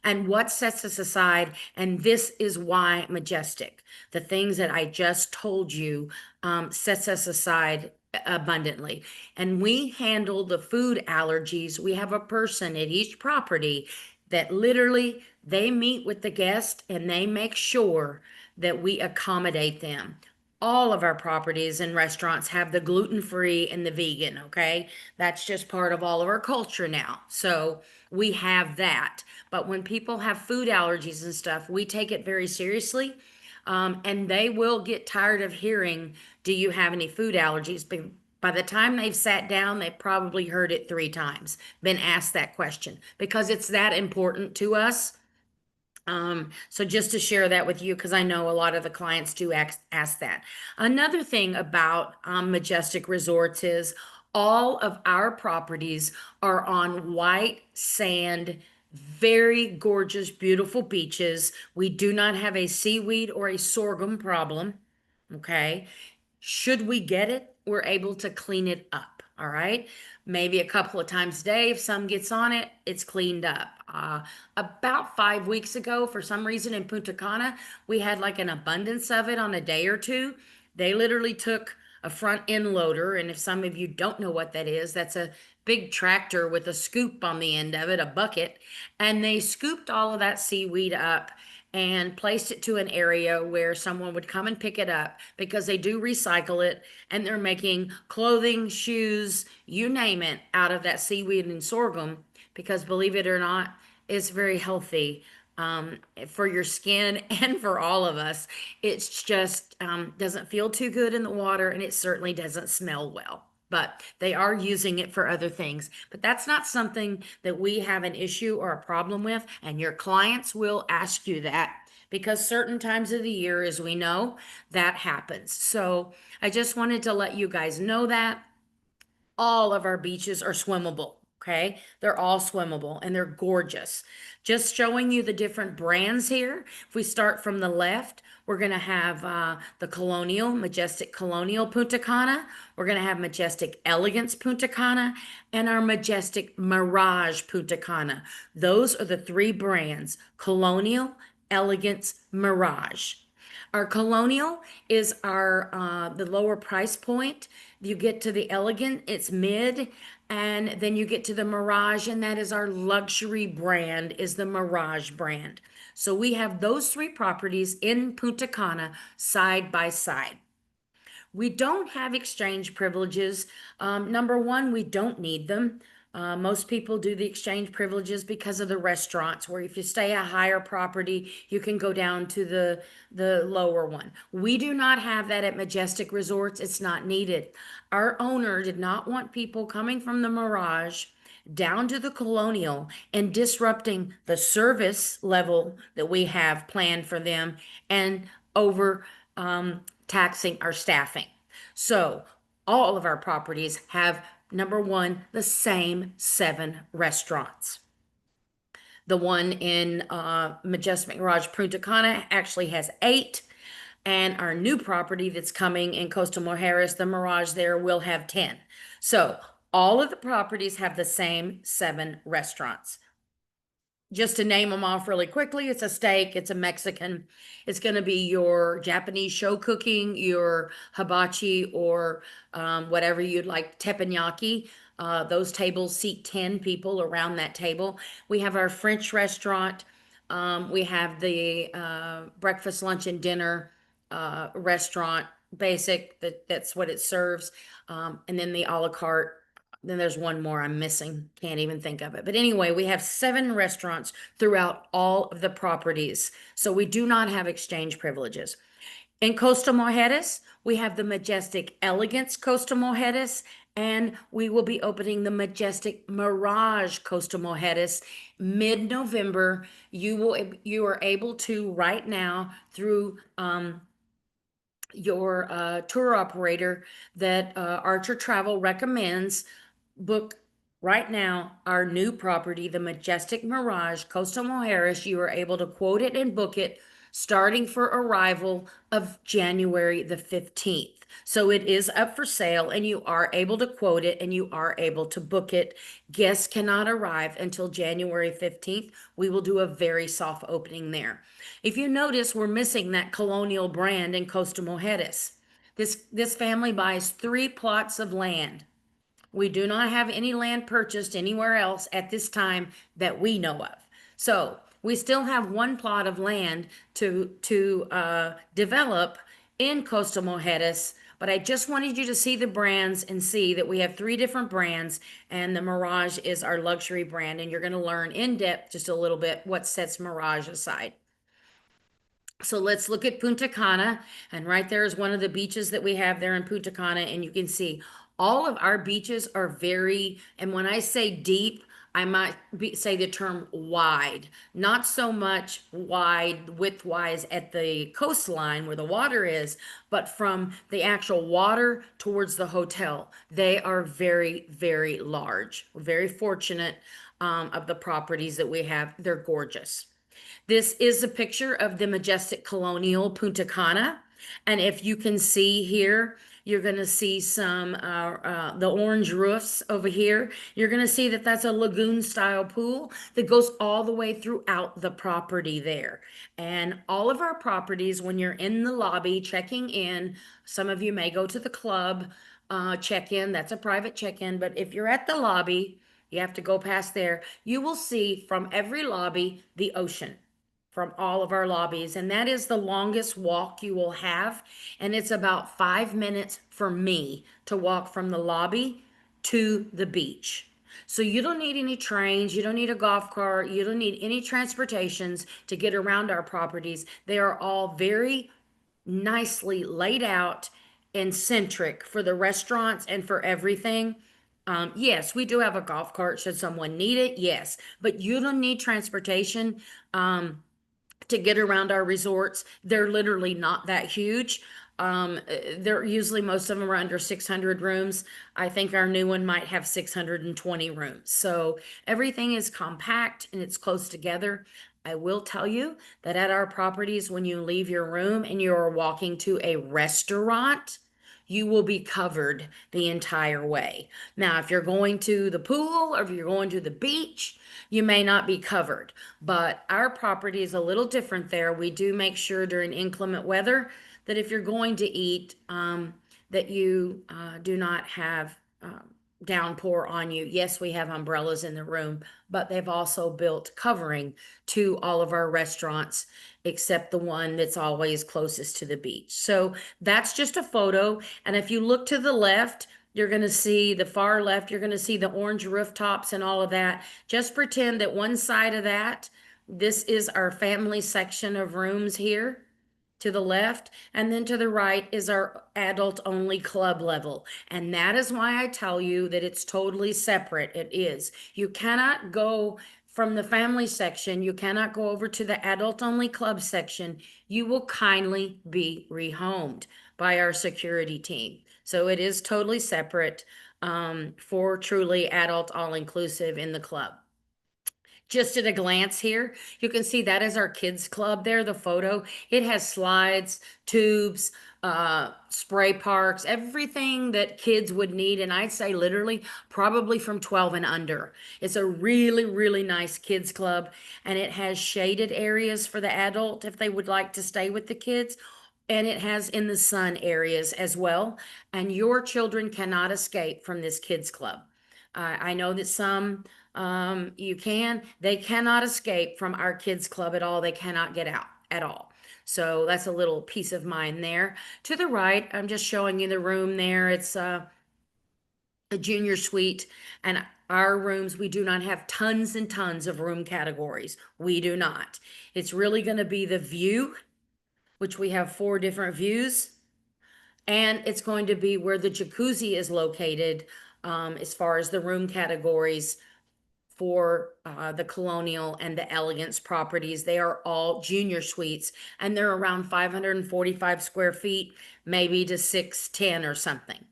and what sets us aside. And this is why Majestic, the things that I just told you, sets us aside abundantly. And we handle the food allergies. We have a person at each property that literally they meet with the guest and they make sure that we accommodate them. All of our properties and restaurants have the gluten-free and the vegan, okay? That's just part of all of our culture now. So we have that. But when people have food allergies and stuff, we take it very seriously. And they will get tired of hearing, do you have any food allergies? By the time they've sat down, they've probably heard it 3 times, been asked that question because it's that important to us. So just to share that with you, because I know a lot of the clients do ask that. Another thing about Majestic Resorts is all of our properties are on white sand, very gorgeous, beautiful beaches. We do not have a seaweed or a sorghum problem. Okay. Should we get it, we're able to clean it up. All right. Maybe a couple of times a day. If some gets on it, it's cleaned up. About 5 weeks ago, for some reason in Punta Cana, we had like an abundance of it on a day or two. They literally took a front end loader. And if some of you don't know what that is, that's a big tractor with a scoop on the end of it, a bucket. And they scooped all of that seaweed up and placed it to an area where someone would come and pick it up because they do recycle it and they're making clothing, shoes, you name it, out of that seaweed and sorghum because believe it or not, it's very healthy for your skin and for all of us. It's just doesn't feel too good in the water and it certainly doesn't smell well. But they are using it for other things. But that's not something that we have an issue or a problem with. And your clients will ask you that because certain times of the year, as we know, that happens. So I just wanted to let you guys know that all of our beaches are swimmable. Okay, they're all swimmable and they're gorgeous. Just showing you the different brands here. If we start from the left, we're going to have the Colonial, Majestic Colonial Punta Cana. We're going to have Majestic Elegance Punta Cana and our Majestic Mirage Punta Cana. Those are the 3 brands, Colonial, Elegance, Mirage. Our Colonial is our the lower price point. You get to the Elegant, it's mid, and then you get to the Mirage, and that is our luxury brand, is the Mirage brand. So we have those 3 properties in Punta Cana side by side. We don't have exchange privileges. Number one, we don't need them. Most people do the exchange privileges because of the restaurants, where if you stay a higher property, you can go down to the lower one. We do not have that at Majestic Resorts. It's not needed. Our owner did not want people coming from the Mirage down to the Colonial and disrupting the service level that we have planned for them and over taxing our staffing. So all of our properties have, number one, the same 7 restaurants. The one in Majestic Mirage Punta Cana actually has 8. And our new property that's coming in Costa Mujeres, the Mirage there, will have 10. So all of the properties have the same 7 restaurants. Just to name them off really quickly, it's a steak, it's a Mexican, it's going to be your Japanese show cooking, your hibachi, or whatever you'd like, teppanyaki. Those tables seat 10 people around that table. We have our French restaurant. We have the breakfast, lunch, and dinner restaurant, basic, that's what it serves. And then the a la carte. Then there's one more I'm missing. Can't even think of it. But anyway, we have 7 restaurants throughout all of the properties. So we do not have exchange privileges. In Costa Mujeres, we have the Majestic Elegance Costa Mujeres, and we will be opening the Majestic Mirage Costa Mujeres mid-November. You are able to right now through your tour operator that Archer Travel recommends, book right now our new property, the Majestic Mirage, Coastal Mujeres. You are able to quote it and book it starting for arrival of January the 15th. So it is up for sale and you are able to quote it and you are able to book it. Guests cannot arrive until January 15th. We will do a very soft opening there. If you notice, we're missing that colonial brand in Costa Mujeres. This family buys 3 plots of land. We do not have any land purchased anywhere else at this time that we know of. So we still have 1 plot of land to develop in Costa Mujeres. But I just wanted you to see the brands and see that we have 3 different brands, and the Mirage is our luxury brand. And you're going to learn in depth just a little bit what sets Mirage aside. So let's look at Punta Cana, and right there is one of the beaches that we have there in Punta Cana, and you can see all of our beaches are very, and when I say deep, I might say the term wide, not so much wide width-wise at the coastline where the water is, but from the actual water towards the hotel. They are very, very large. We're very fortunate of the properties that we have. They're gorgeous. This is a picture of the majestic colonial Punta Cana. And if you can see here, you're going to see some, the orange roofs over here. You're going to see that that's a lagoon style pool that goes all the way throughout the property there. And all of our properties, when you're in the lobby checking in, some of you may go to the club check-in. That's a private check-in. But if you're at the lobby, you have to go past there. You will see from every lobby the ocean from all of our lobbies. And that is the longest walk you will have. And it's about 5 minutes for me to walk from the lobby to the beach. So you don't need any trains, you don't need a golf cart, you don't need any transportations to get around our properties. They are all very nicely laid out and centric for the restaurants and for everything. Yes, we do have a golf cart should someone need it. Yes, but you don't need transportation. To get around our resorts. They're literally not that huge. They're usually, most of them are under 600 rooms. I think our new one might have 620 rooms. So everything is compact and it's close together. I will tell you that at our properties, when you leave your room and you are walking to a restaurant, you will be covered the entire way. Now, if you're going to the pool or if you're going to the beach, you may not be covered. But our property is a little different there. We do make sure during inclement weather that if you're going to eat, that you do not have downpour on you. Yes, we have umbrellas in the room, but they've also built covering to all of our restaurants, except the one that's always closest to the beach. So that's just a photo. And if you look to the left, you're going to see the far left, you're going to see the orange rooftops and all of that. Just pretend that one side of that, this is our family section of rooms here to the left, and then to the right is our adult only club level. And that is why I tell you that it's totally separate. It is. You cannot go from the family section, you cannot go over to the adult only club section. You will kindly be rehomed by our security team. So it is totally separate for truly adult all-inclusive in the club. Just at a glance here, you can see that is our kids club there, the photo. It has slides, tubes, spray parks, everything that kids would need. And I'd say literally probably from 12 and under. It's a really, really nice kids club. And it has shaded areas for the adult if they would like to stay with the kids. And it has in the sun areas as well. And your children cannot escape from this kids club. I know that some they cannot escape from our kids club at all. They cannot get out at all. So that's a little peace of mind there. To the right, I'm just showing you the room there. It's a junior suite, and our rooms, we do not have tons and tons of room categories. We do not. It's really going to be the view, which we have 4 different views. And it's going to be where the jacuzzi is located as far as the room categories for the Colonial and the Elegance properties. They are all junior suites, and they're around 545 square feet, maybe to 610 or something.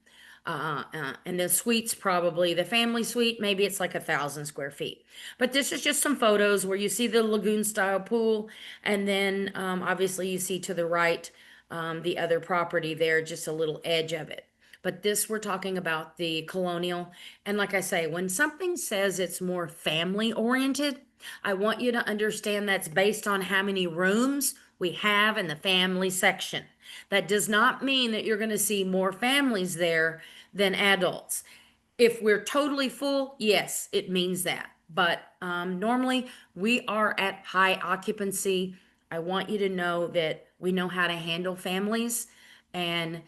And the suites, probably the family suite, maybe it's like 1,000 square feet. But this is just some photos where you see the lagoon style pool, and then obviously you see to the right the other property there, just a little edge of it. But this, we're talking about the Colonial. And like I say, when something says it's more family oriented, I want you to understand that's based on how many rooms we have in the family section. That does not mean that you're going to see more families there than adults. If we're totally full, yes, it means that. But normally we are at high occupancy. I want you to know that we know how to handle families, and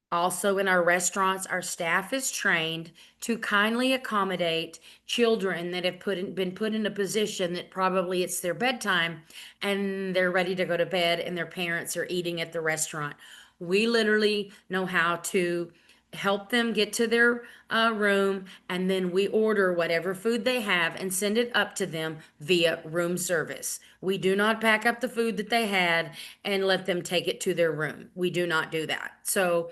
also in our restaurants, our staff is trained to kindly accommodate children that have been put in a position that probably it's their bedtime and they're ready to go to bed and their parents are eating at the restaurant. We literally know how to help them get to their room, and then we order whatever food they have and send it up to them via room service. We do not pack up the food that they had and let them take it to their room. We do not do that. So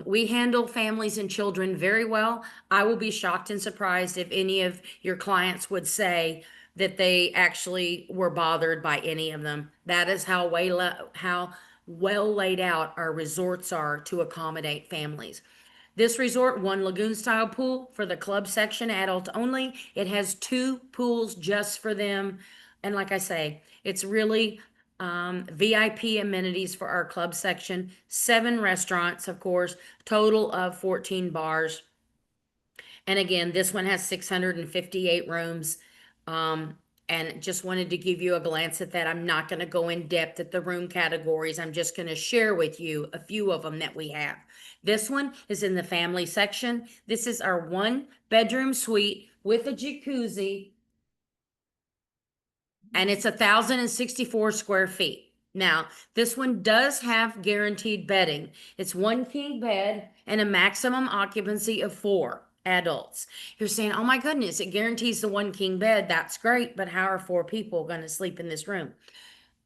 we handle families and children very well. I will be shocked and surprised if any of your clients would say that they actually were bothered by any of them. That is how well laid out our resorts are to accommodate families. This resort, one lagoon style pool for the club section, adult only. It has 2 pools just for them. And like I say, it's really VIP amenities for our club section, 7 restaurants, of course, total of 14 bars. And again, this one has 658 rooms. And just wanted to give you a glance at that. I'm not going to go in depth at the room categories. I'm just going to share with you a few of them that we have. This one is in the family section. This is our 1-bedroom suite with a jacuzzi, and it's 1,064 square feet. Now, this one does have guaranteed bedding. It's 1 king bed and a maximum occupancy of 4 adults. You're saying, oh my goodness, it guarantees the 1 king bed. That's great, but how are 4 people going to sleep in this room?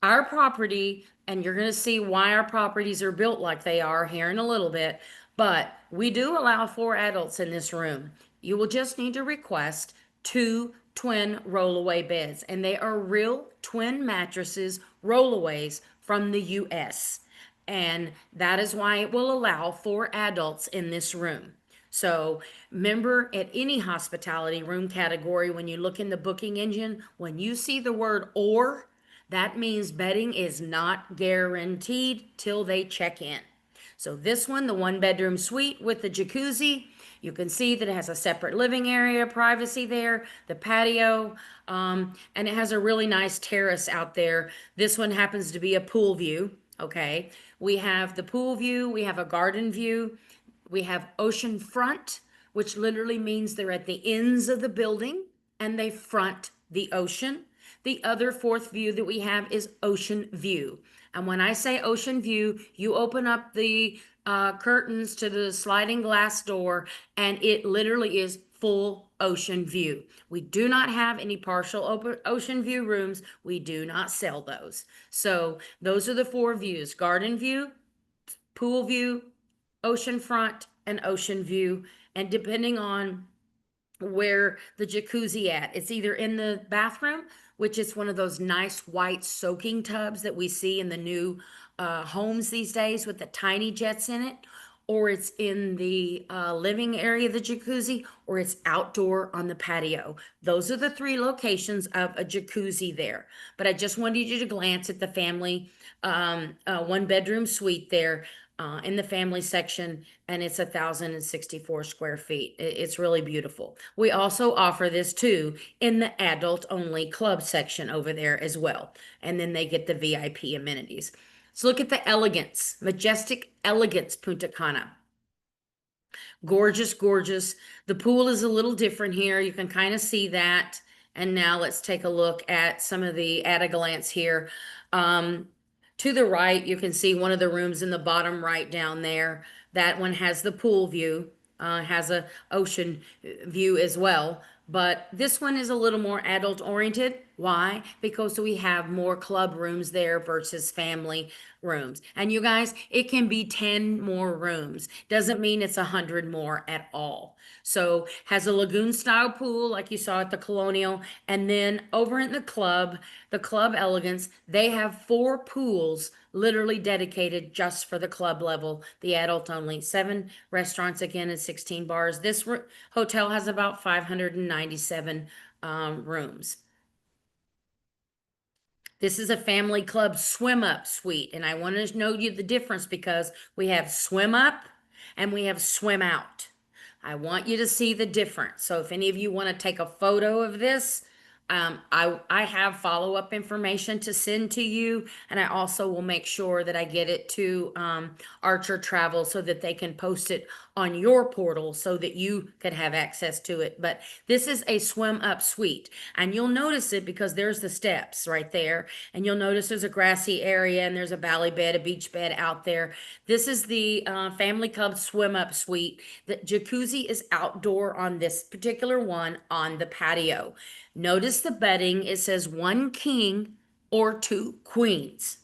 Our property, and you're going to see why our properties are built like they are here in a little bit, but we do allow 4 adults in this room. You will just need to request 2 twin rollaway beds, and they are real twin mattresses, rollaways from the US. And that is why it will allow 4 adults in this room. So remember, at any hospitality room category, when you look in the booking engine, when you see the word "or," that means bedding is not guaranteed till they check in. So this one, the 1-bedroom suite with the jacuzzi, you can see that it has a separate living area, privacy there, the patio, and it has a really nice terrace out there. This one happens to be a pool view, okay? We have the pool view, we have a garden view, we have ocean front, which literally means they're at the ends of the building and they front the ocean. The other 4th view that we have is ocean view. And when I say ocean view, you open up the curtains to the sliding glass door, and it literally is full ocean view. We do not have any partial ocean view rooms. We do not sell those. So those are the 4 views: garden view, pool view, ocean front, and ocean view. And depending on where the jacuzzi at, it's either in the bathroom, which is one of those nice white soaking tubs that we see in the new homes these days with the tiny jets in it, or it's in the living area of the jacuzzi, or it's outdoor on the patio. Those are the 3 locations of a jacuzzi there. But I just wanted you to glance at the family 1-bedroom suite there in the family section, and it's 1,064 square feet. It's really beautiful. We also offer this too in the adult only club section over there as well. And then they get the VIP amenities. Let's look at the Elegance, Majestic Elegance Punta Cana. Gorgeous, gorgeous. The pool is a little different here. You can kind of see that. And now let's take a look at some of the at a glance here. To the right, you can see one of the rooms in the bottom right down there. That one has the pool view, has a ocean view as well. But this one is a little more adult oriented. Why? Because we have more club rooms there versus family rooms. And you guys, it can be 10 more rooms. Doesn't mean it's 100 more at all. So has a lagoon style pool like you saw at the Colonial. And then over in the Club Elegance, they have 4 pools literally dedicated just for the club level, the adult only. 7 restaurants again and 16 bars. This hotel has about 597 rooms. This is a family club swim up suite, and I want to know you the difference because we have swim up and we have swim out. I want you to see the difference. So if any of you want to take a photo of this, I have follow-up information to send to you, and I also will make sure that I get it to Archer Travel so that they can post it on your portal so that you could have access to it. But this is a swim up suite, and you'll notice it because there's the steps right there, and you'll notice there's a grassy area and there's a valley bed, a beach bed out there. This is the Family Club swim up suite. The jacuzzi is outdoor on this particular one on the patio. Notice the bedding, it says 1 king or 2 queens.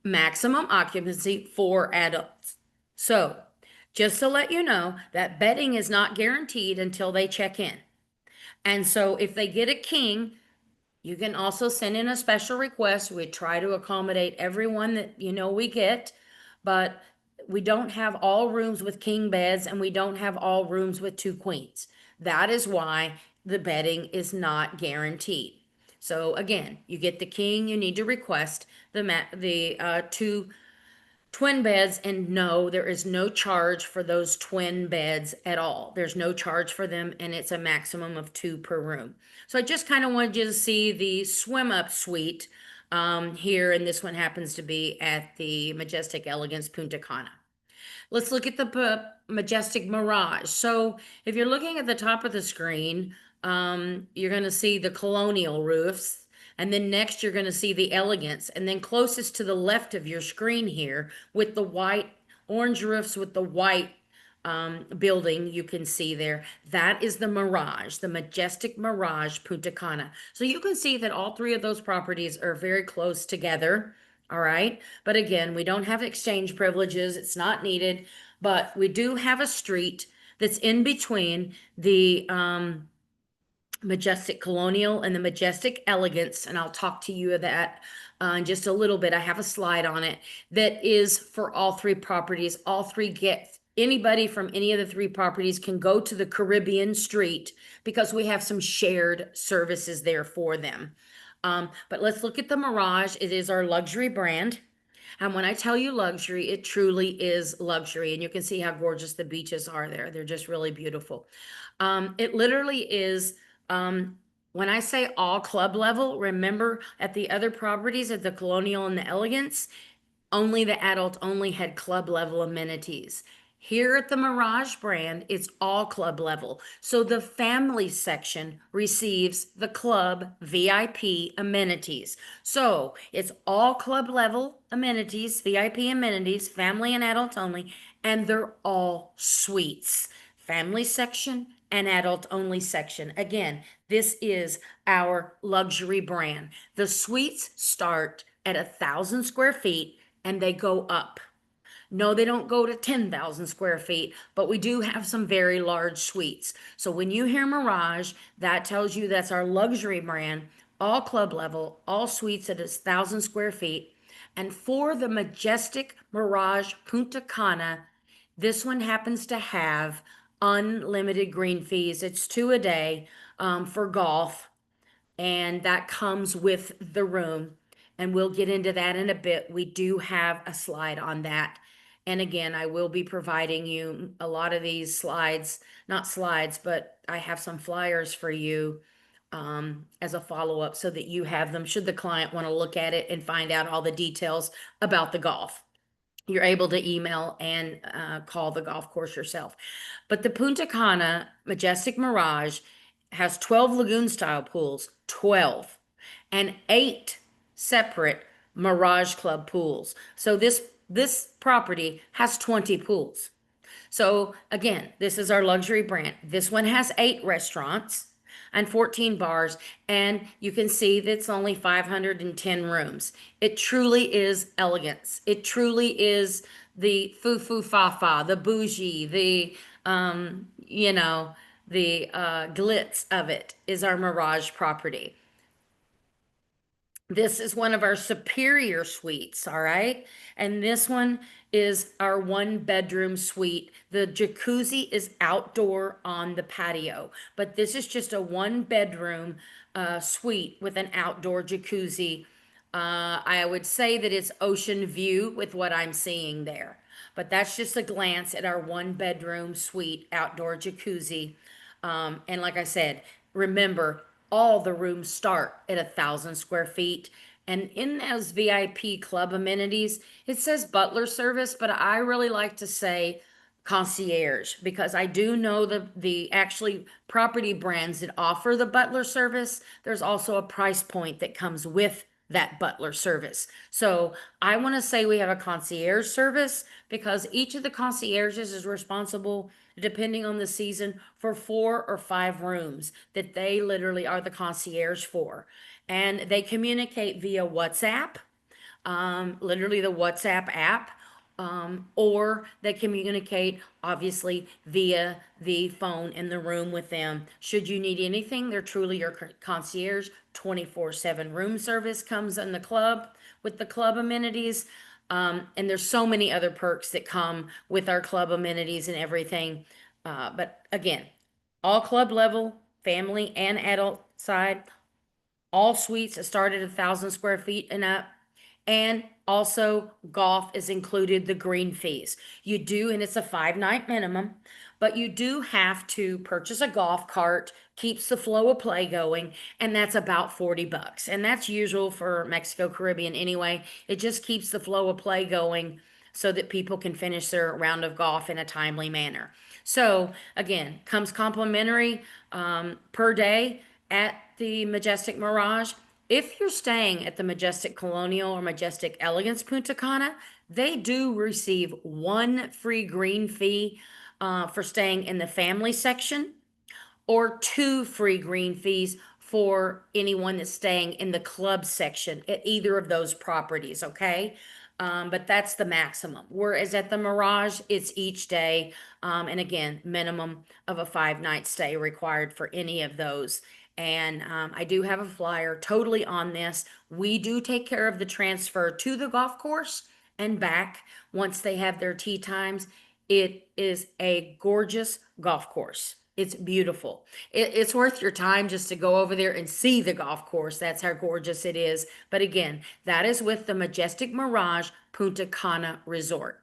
Maximum occupancy 4 adults. So, just to let you know, that bedding is not guaranteed until they check in. And so if they get a king, you can also send in a special request. We try to accommodate everyone that we get, but we don't have all rooms with king beds and we don't have all rooms with 2 queens. That is why the bedding is not guaranteed. So again, you get the king, you need to request the 2 twin beds, and no, there is no charge for those twin beds at all. There's no charge for them, and it's a maximum of 2 per room. So I just kind of wanted you to see the swim up suite here, and this one happens to be at the Majestic Elegance Punta Cana. Let's look at the Majestic Mirage. So if you're looking at the top of the screen, you're going to see the Colonial roofs. And then next you're going to see the Elegance. And then closest to the left of your screen here with the white, orange roofs with the white building you can see there. That is the Mirage, the Majestic Mirage Punta Cana. So you can see that all 3 of those properties are very close together. All right. But again, we don't have exchange privileges. It's not needed. But we do have a street that's in between the Majestic Colonial and the Majestic Elegance. And I'll talk to you of that in just a little bit. I have a slide on it that is for all 3 properties. All 3 get anybody from any of the 3 properties can go to the Caribbean street because we have some shared services there for them. But let's look at the Mirage. It is our luxury brand. And when I tell you luxury, it truly is luxury. And you can see how gorgeous the beaches are there. They're just really beautiful. It literally is, when I say all club level, remember at the other properties at the Colonial and the Elegance, only the adult only had club level amenities. Here at the Mirage brand, it's all club level. So the family section receives the club VIP amenities. So it's all club level amenities, VIP amenities, family and adult only, and they're all suites. Family section and adult only section. Again, this is our luxury brand. The suites start at 1,000 square feet and they go up. No, they don't go to 10,000 square feet, but we do have some very large suites. So when you hear Mirage, that tells you that's our luxury brand, all club level, all suites at 1,000 square feet. And for the Majestic Mirage Punta Cana, this one happens to have unlimited green fees. It's 2 a day for golf, and that comes with the room. And we'll get into that in a bit. We do have a slide on that. And again, I will be providing you a lot of these slides, not slides, but I have some flyers for you as a follow-up so that you have them should the client want to look at it and find out all the details about the golf. You're able to email and call the golf course yourself. But the Punta Cana Majestic Mirage has 12 lagoon style pools, 12, and 8 separate Mirage Club pools. So this property has 20 pools. So again, this is our luxury brand. This one has 8 restaurants, and 14 bars, and you can see that it's only 510 rooms. It truly is elegance. It truly is the foo fa fa, the bougie, the you know, the glitz of it is our Mirage property. This is one of our Supplier suites, all right? And this one is our 1 bedroom suite. The jacuzzi is outdoor on the patio, but this is just a 1 bedroom suite with an outdoor jacuzzi. I would say that it's ocean view with what I'm seeing there, but that's just a glance at our 1 bedroom suite outdoor jacuzzi. And like I said, remember, all the rooms start at 1,000 square feet. And in those VIP club amenities, it says butler service, but I really like to say concierge because I do know the actually property brands that offer the butler service. There's also a price point that comes with that butler service. So I want to say we have a concierge service because each of the concierges is responsible, depending on the season, for 4 or 5 rooms that they literally are the concierge for. And they communicate via WhatsApp, literally the WhatsApp app, or they communicate obviously via the phone in the room with them. Should you need anything, they're truly your concierge. 24/7 room service comes in the club with the club amenities. And there's so many other perks that come with our club amenities and everything. But again, all club level, family and adult side, all suites start at 1,000 square feet and up. And also golf is included, the green fees. You do, and it's a 5 night minimum, but you do have to purchase a golf cart, keeps the flow of play going, and that's about $40. And that's usual for Mexico Caribbean anyway. It just keeps the flow of play going so that people can finish their round of golf in a timely manner. So again, comes complimentary per day at the Majestic Mirage. If you're staying at the Majestic Colonial or Majestic Elegance Punta Cana, they do receive 1 free green fee for staying in the family section, or 2 free green fees for anyone that's staying in the club section at either of those properties, okay? But that's the maximum. Whereas at the Mirage, it's each day. And again, minimum of a 5 night stay required for any of those. And I do have a flyer totally on this. We do take care of the transfer to the golf course and back once they have their tee times. It is a gorgeous golf course. It's beautiful. It's worth your time just to go over there and see the golf course. That's how gorgeous it is. But again, that is with the Majestic Mirage Punta Cana Resort.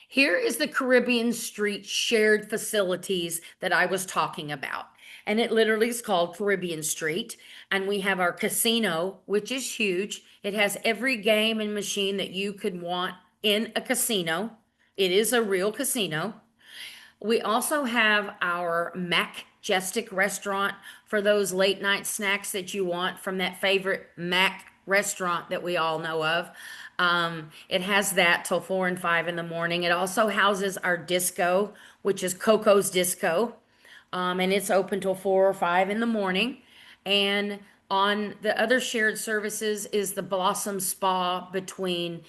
Here is the Caribbean Street shared facilities that I was talking about. And it literally is called Caribbean Street. And we have our casino, which is huge. It has every game and machine that you could want in a casino. It is a real casino. We also have our Majestic restaurant for those late night snacks that you want from that favorite Mac restaurant that we all know of. It has that till 4 and 5 in the morning. It also houses our disco, which is Coco's Disco. And it's open till 4 or 5 in the morning. And on the other shared services is the Blossom Spa between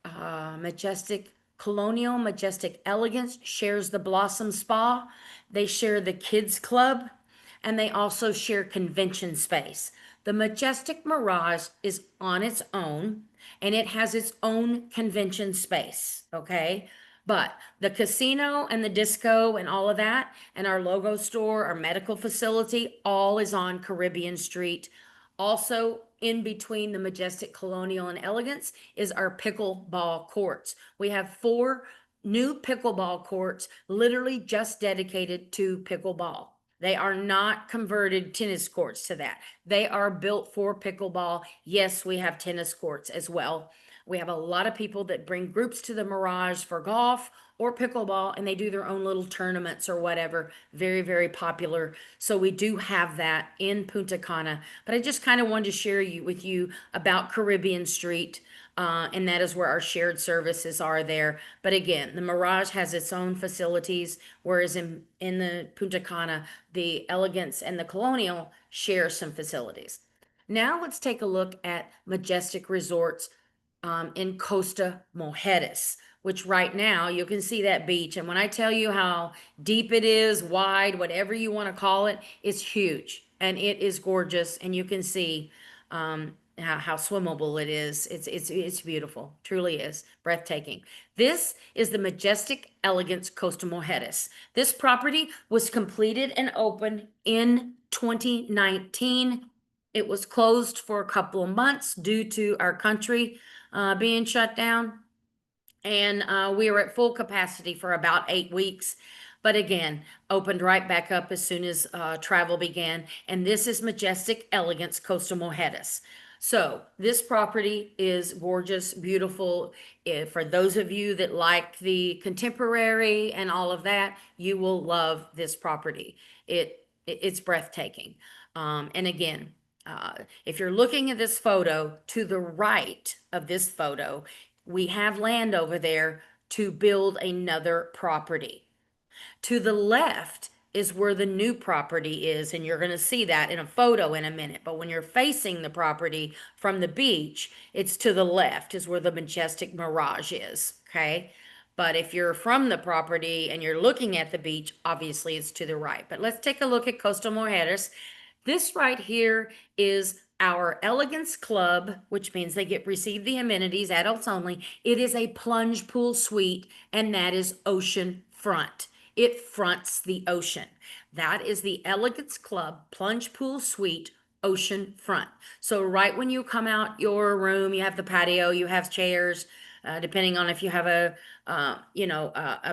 Majestic Colonial, Majestic Elegance shares the Blossom Spa. They share the Kids Club, and they also share convention space. The Majestic Mirage is on its own, and it has its own convention space, okay? But the casino and the disco and all of that, and our logo store, our medical facility, all is on Caribbean Street. Also, in between the Majestic Colonial and Elegance is our pickleball courts. We have 4 new pickleball courts literally just dedicated to pickleball. They are not converted tennis courts to that. They are built for pickleball. Yes, we have tennis courts as well. We have a lot of people that bring groups to the Mirage for golf or pickleball, and they do their own little tournaments or whatever. Very, very popular. So we do have that in Punta Cana. But I just kind of wanted to share with you about Caribbean Street. And that is where our shared services are there. But again, the Mirage has its own facilities, whereas in the Punta Cana, the Elegance and the Colonial share some facilities. Now let's take a look at Majestic Resorts in Costa Mujeres, which right now you can see that beach. And when I tell you how deep it is, wide, whatever you want to call it, it's huge and it is gorgeous. And you can see how swimmable it is. It's beautiful, truly is breathtaking. This is the Majestic Elegance Costa Mujeres. This property was completed and opened in 2019. It was closed for a couple of months due to our country being shut down. And we were at full capacity for about 8 weeks. But again, opened right back up as soon as travel began. And this is Majestic Elegance Costa Mujeres. So this property is gorgeous, beautiful. For those of you that like the contemporary and all of that, you will love this property. It's breathtaking. And again, if you're looking at this photo, to the right of this photo, we have land over there to build another property. To the left is where the new property is, and you're going to see that in a photo in a minute. But when you're facing the property from the beach, it's to the left is where the Majestic Mirage is, okay? But if you're from the property and you're looking at the beach, obviously it's to the right. But let's take a look at Costa Mujeres. This right here is our Elegance Club, which means they receive the amenities, adults only. It is a plunge pool suite, and that is ocean front. It fronts the ocean. That is the Elegance Club Plunge Pool Suite, ocean front. So right when you come out your room, you have the patio, you have chairs, depending on if you have a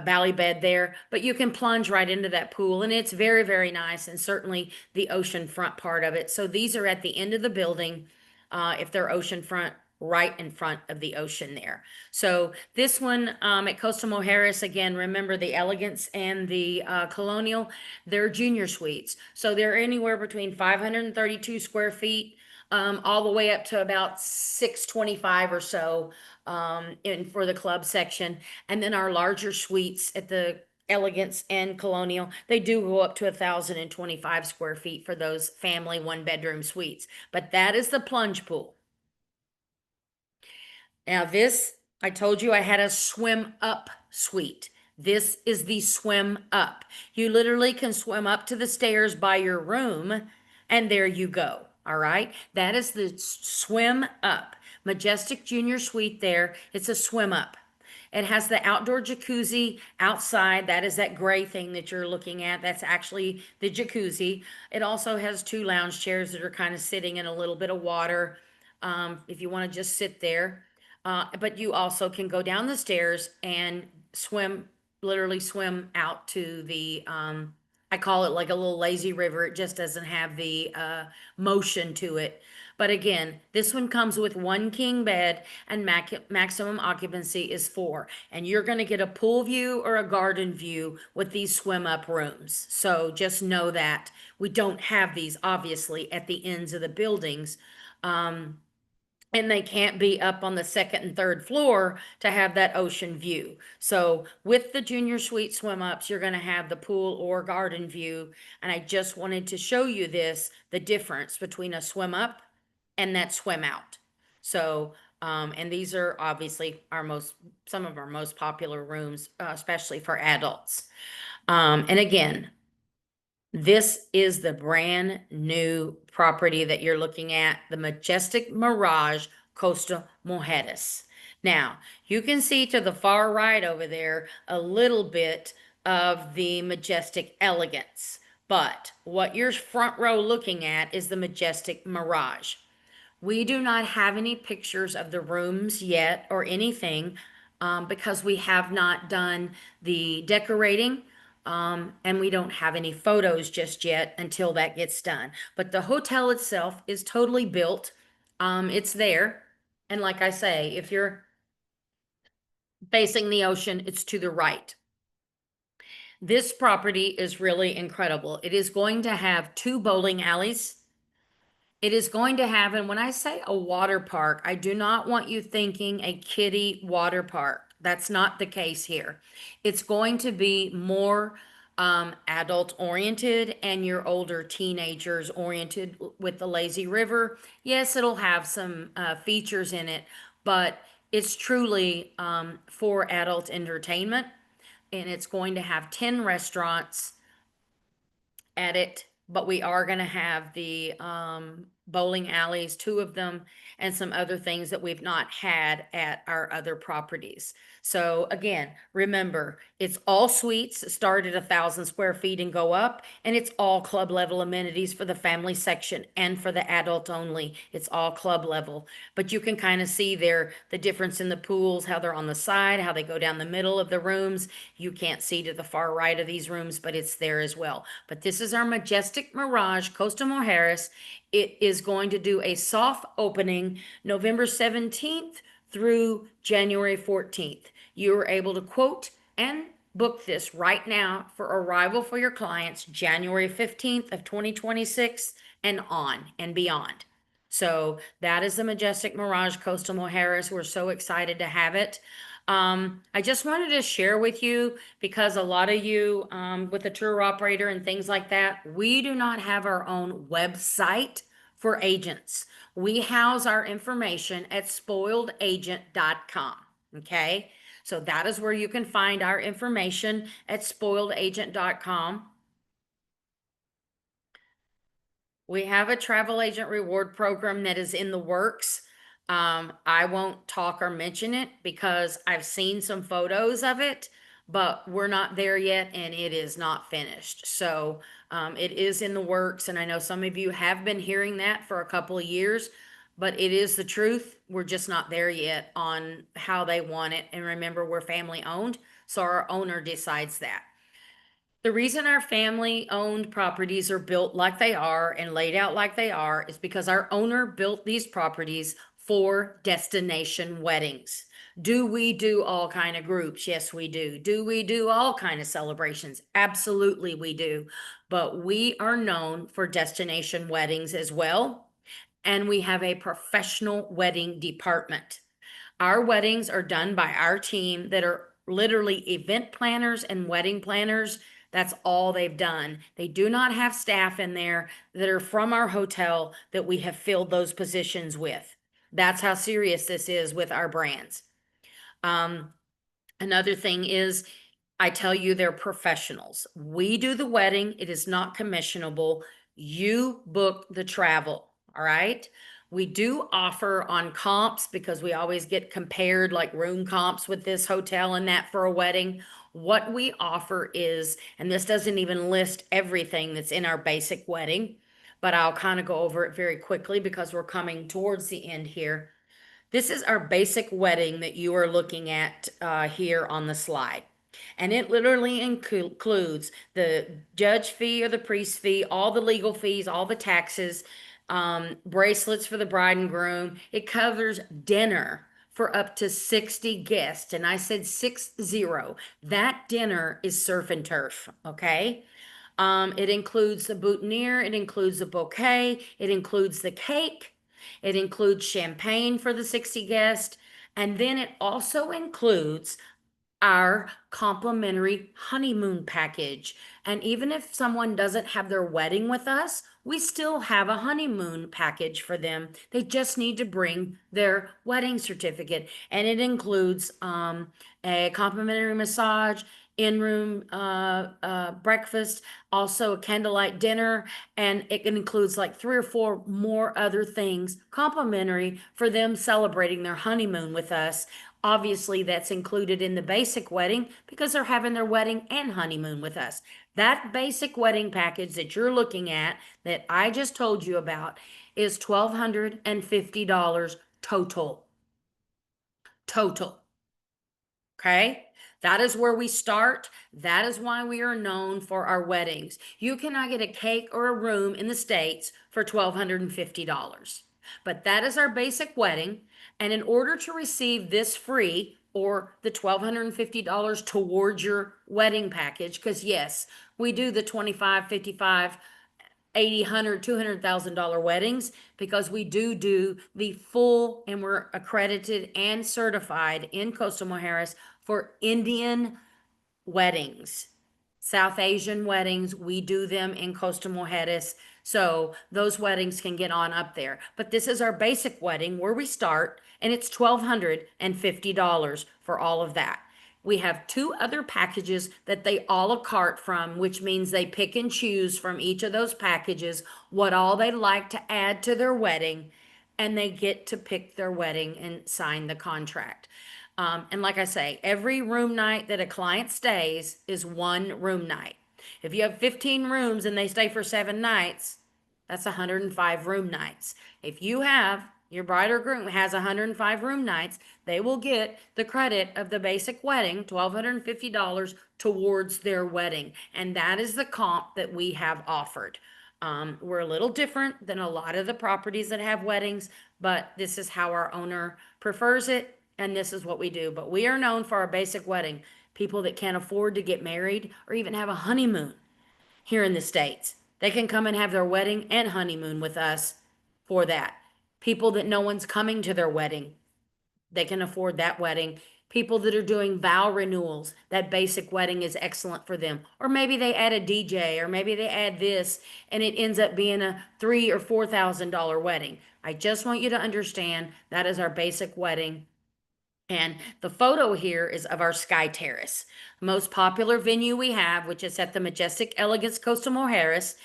bally bed there, but you can plunge right into that pool, and it's very, very nice, and certainly the ocean front part of it. So these are at the end of the building, if they're ocean front, right in front of the ocean there. So this one at Costa Mujeres, again, remember the Elegance and the Colonial, they're junior suites. So they're anywhere between 532 square feet all the way up to about 625 or so for the club section. And then our larger suites at the Elegance and Colonial, they do go up to 1,025 square feet for those family 1-bedroom suites. But that is the plunge pool. Now this, I told you I had a swim up suite. This is the swim up. You literally can swim up to the stairs by your room, and there you go. All right. That is the swim up. Majestic Junior Suite there. It's a swim up. It has the outdoor jacuzzi outside. That is that gray thing that you're looking at. That's actually the jacuzzi. It also has 2 lounge chairs that are kind of sitting in a little bit of water if you want to just sit there. But you also can go down the stairs and swim, literally swim out to the, I call it like a little lazy river. It just doesn't have the motion to it. But again, this one comes with 1 king bed, and maximum occupancy is 4. And you're going to get a pool view or a garden view with these swim up rooms. So just know that we don't have these obviously at the ends of the buildings. And they can't be up on the 2nd and 3rd floor to have that ocean view. So with the junior suite swim ups, you're going to have the pool or garden view. And I just wanted to show you the difference between a swim up and that swim out. So, and these are obviously some of our most popular rooms, especially for adults. And again, this is the brand new property that you're looking at, the Majestic Mirage Costa Mujeres. Now, you can see to the far right over there a little bit of the Majestic Elegance, but what you're front row looking at is the Majestic Mirage. We do not have any pictures of the rooms yet or anything because we have not done the decorating. And we don't have any photos just yet until that gets done. But the hotel itself is totally built. It's there. And like I say, if you're facing the ocean, it's to the right. This property is really incredible. It is going to have 2 bowling alleys. It is going to have, and when I say a water park, I do not want you thinking a kiddie water park. That's not the case here. It's going to be more adult oriented and your older teenagers oriented with the lazy river. Yes, it'll have some features in it, but it's truly for adult entertainment. And it's going to have 10 restaurants at it, but we are going to have the bowling alleys, 2 of them, and some other things that we've not had at our other properties. So again, remember, it's all suites, start at 1,000 square feet and go up, and it's all club level amenities for the family section and for the adult only. It's all club level, but you can kind of see there the difference in the pools, how they're on the side, how they go down the middle of the rooms. You can't see to the far right of these rooms, but it's there as well. But this is our Majestic Mirage Costa Mujeres. It is going to do a soft opening November 17th through January 14th. You are able to quote and book this right now for arrival for your clients January 15th of 2026 and on and beyond. So that is the Majestic Mirage Costa Mujeres. We're so excited to have it. I just wanted to share with you, because a lot of you with a tour operator and things like that, we do not have our own website for agents. We house our information at spoiledagent.com. Okay, so that is where you can find our information at spoiledagent.com. We have a travel agent reward program that is in the works. I won't talk or mention it because I've seen some photos of it, but we're not there yet and it is not finished. So it is in the works, and I know some of you have been hearing that for a couple of years, but it is the truth. We're just not there yet on how they want it. And remember, we're family owned, so our owner decides that. The reason our family owned properties are built like they are and laid out like they are is because our owner built these properties for destination weddings. Do we do all kind of groups? Yes, we do. Do we do all kind of celebrations? Absolutely we do. But we are known for destination weddings as well. And we have a professional wedding department. Our weddings are done by our team that are literally event planners and wedding planners. That's all they've done. They do not have staff in there that are from our hotel that we have filled those positions with. That's how serious this is with our brands. Another thing is, I tell you, they're professionals. We do the wedding. It is not commissionable. You book the travel. All right. We do offer on comps because we always get compared like room comps with this hotel and that for a wedding. What we offer is, and this doesn't even list everything that's in our basic wedding, but I'll kind of go over it very quickly because we're coming towards the end here. This is our basic wedding that you are looking at here on the slide. And it literally includes the judge fee or the priest fee, all the legal fees, all the taxes, bracelets for the bride and groom. It covers dinner for up to 60 guests. And I said 60. That dinner is surf and turf, okay? It includes the boutonniere, it includes the bouquet, it includes the cake, it includes champagne for the 60 guests, and then it also includes our complimentary honeymoon package. And even if someone doesn't have their wedding with us, we still have a honeymoon package for them. They just need to bring their wedding certificate. And it includes a complimentary massage, in-room breakfast, also a candlelight dinner, and it includes like 3 or 4 more other things complimentary for them celebrating their honeymoon with us. Obviously, that's included in the basic wedding because they're having their wedding and honeymoon with us. That basic wedding package that you're looking at that I just told you about is $1,250 total. Total. Okay? That is where we start. That is why we are known for our weddings. You cannot get a cake or a room in the States for $1,250. But that is our basic wedding. And in order to receive this free or the $1,250 towards your wedding package, because yes, we do the 25, 55, 80, 100, $200,000 weddings because we do the full, and we're accredited and certified in Coastal Mujeres for Indian weddings. South Asian weddings, we do them in Costa Mujeres. So those weddings can get on up there. But this is our basic wedding where we start, and it's $1,250 for all of that. We have 2 other packages that they a la carte from, which means they pick and choose from each of those packages what all they like to add to their wedding, and they get to pick their wedding and sign the contract. And like I say, every room night that a client stays is 1 room night. If you have 15 rooms and they stay for 7 nights, that's 105 room nights. If you have your bride or groom has 105 room nights, they will get the credit of the basic wedding, $1,250 towards their wedding. And that is the comp that we have offered. We're a little different than a lot of the properties that have weddings, but this is how our owner prefers it, and this is what we do. But we are known for our basic wedding. People that can't afford to get married or even have a honeymoon here in the States, they can come and have their wedding and honeymoon with us for that. People that no one's coming to their wedding, they can afford that wedding. People that are doing vow renewals, that basic wedding is excellent for them. Or maybe they add a DJ, or maybe they add this, and it ends up being a $3,000 or $4,000 wedding. I just want you to understand that is our basic wedding. And the photo here is of our Sky Terrace, most popular venue we have, which is at the Majestic Elegance Costa Mujeres.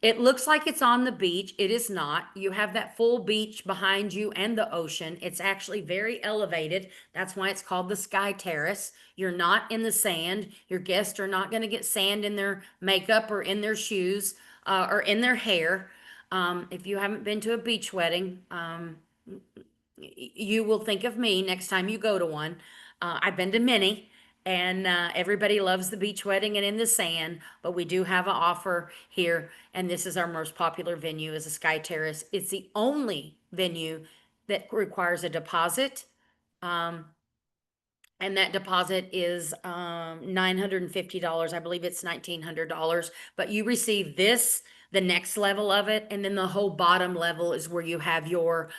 It looks like it's on the beach. It is not. You have that full beach behind you and the ocean. It's actually very elevated. That's why it's called the Sky Terrace. You're not in the sand. Your guests are not going to get sand in their makeup or in their shoes or in their hair. If you haven't been to a beach wedding, you will think of me next time you go to one. I've been to many, and everybody loves the beach wedding and in the sand, but we do have an offer here, and this is our most popular venue is a Sky Terrace. It's the only venue that requires a deposit. And that deposit is $950. I believe it's $1,900. But you receive this, the next level of it, and then the whole bottom level is where you have your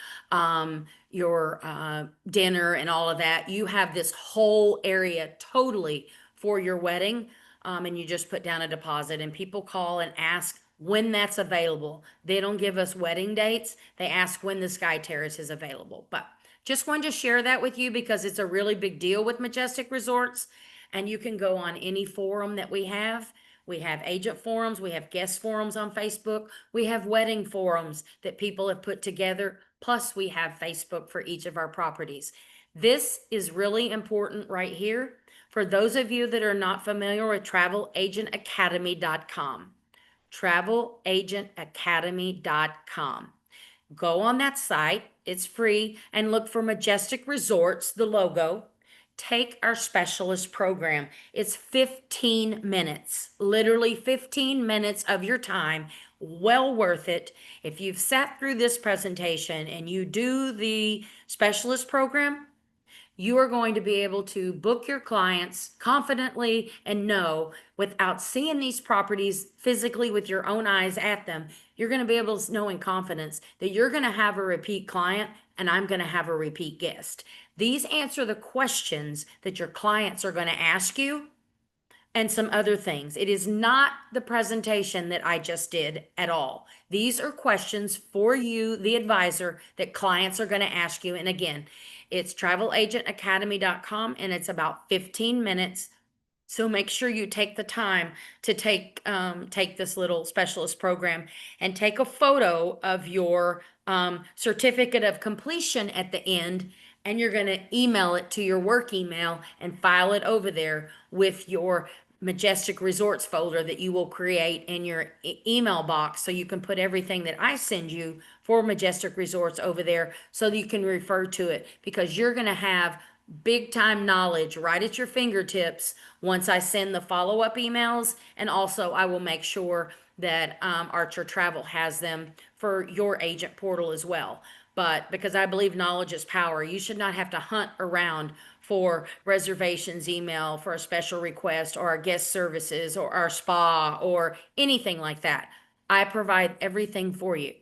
dinner and all of that. You have this whole area totally for your wedding, and you just put down a deposit. And people call and ask when that's available. They don't give us wedding dates. They ask when the Sky Terrace is available. But just wanted to share that with you because it's a really big deal with Majestic Resorts, and you can go on any forum that we have. We have agent forums, we have guest forums on Facebook, we have wedding forums that people have put together, plus we have Facebook for each of our properties. This is really important right here for those of you that are not familiar with travelagentacademy.com. travelagentacademy.com. Go on that site, it's free, and look for Majestic Resorts, the logo. Take our specialist program. It's 15 minutes, literally 15 minutes of your time, well worth it. If you've sat through this presentation and you do the specialist program, you are going to be able to book your clients confidently and know without seeing these properties physically with your own eyes at them. You're going to be able to know in confidence that you're going to have a repeat client and I'm going to have a repeat guest. These answer the questions that your clients are going to ask you and some other things. It is not the presentation that I just did at all. These are questions for you, the advisor, that clients are going to ask you. And again, it's travelagentacademy.com, and it's about 15 minutes. So make sure you take the time to take this little specialist program and take a photo of your certificate of completion at the end, and you're going to email it to your work email and file it over there with your Majestic Resorts folder that you will create in your email box, so you can put everything that I send you for Majestic Resorts over there so that you can refer to it, because you're going to have big time knowledge right at your fingertips once I send the follow-up emails. And also I will make sure that Archer Travel has them for your agent portal as well. but because I believe knowledge is power, you should not have to hunt around for reservations email for a special request or our guest services or our spa or anything like that. I provide everything for you.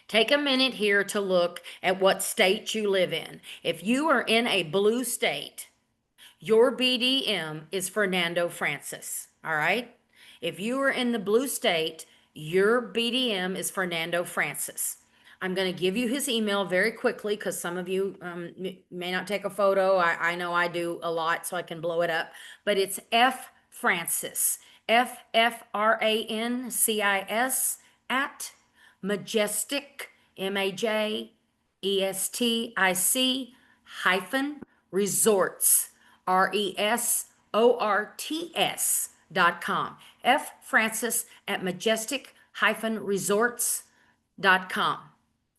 Take a minute here to look at what state you live in. If you are in a blue state, your BDM is Fernando Francis, all right? If you are in the blue state, your BDM is Fernando Francis. I'm going to give you his email very quickly because some of you may not take a photo. I know I do a lot, so I can blow it up. But it's F Francis, FFRANCIS at Majestic, MAJESTIC hyphen resorts, RESORTS.com. F Francis at majestic resorts.com.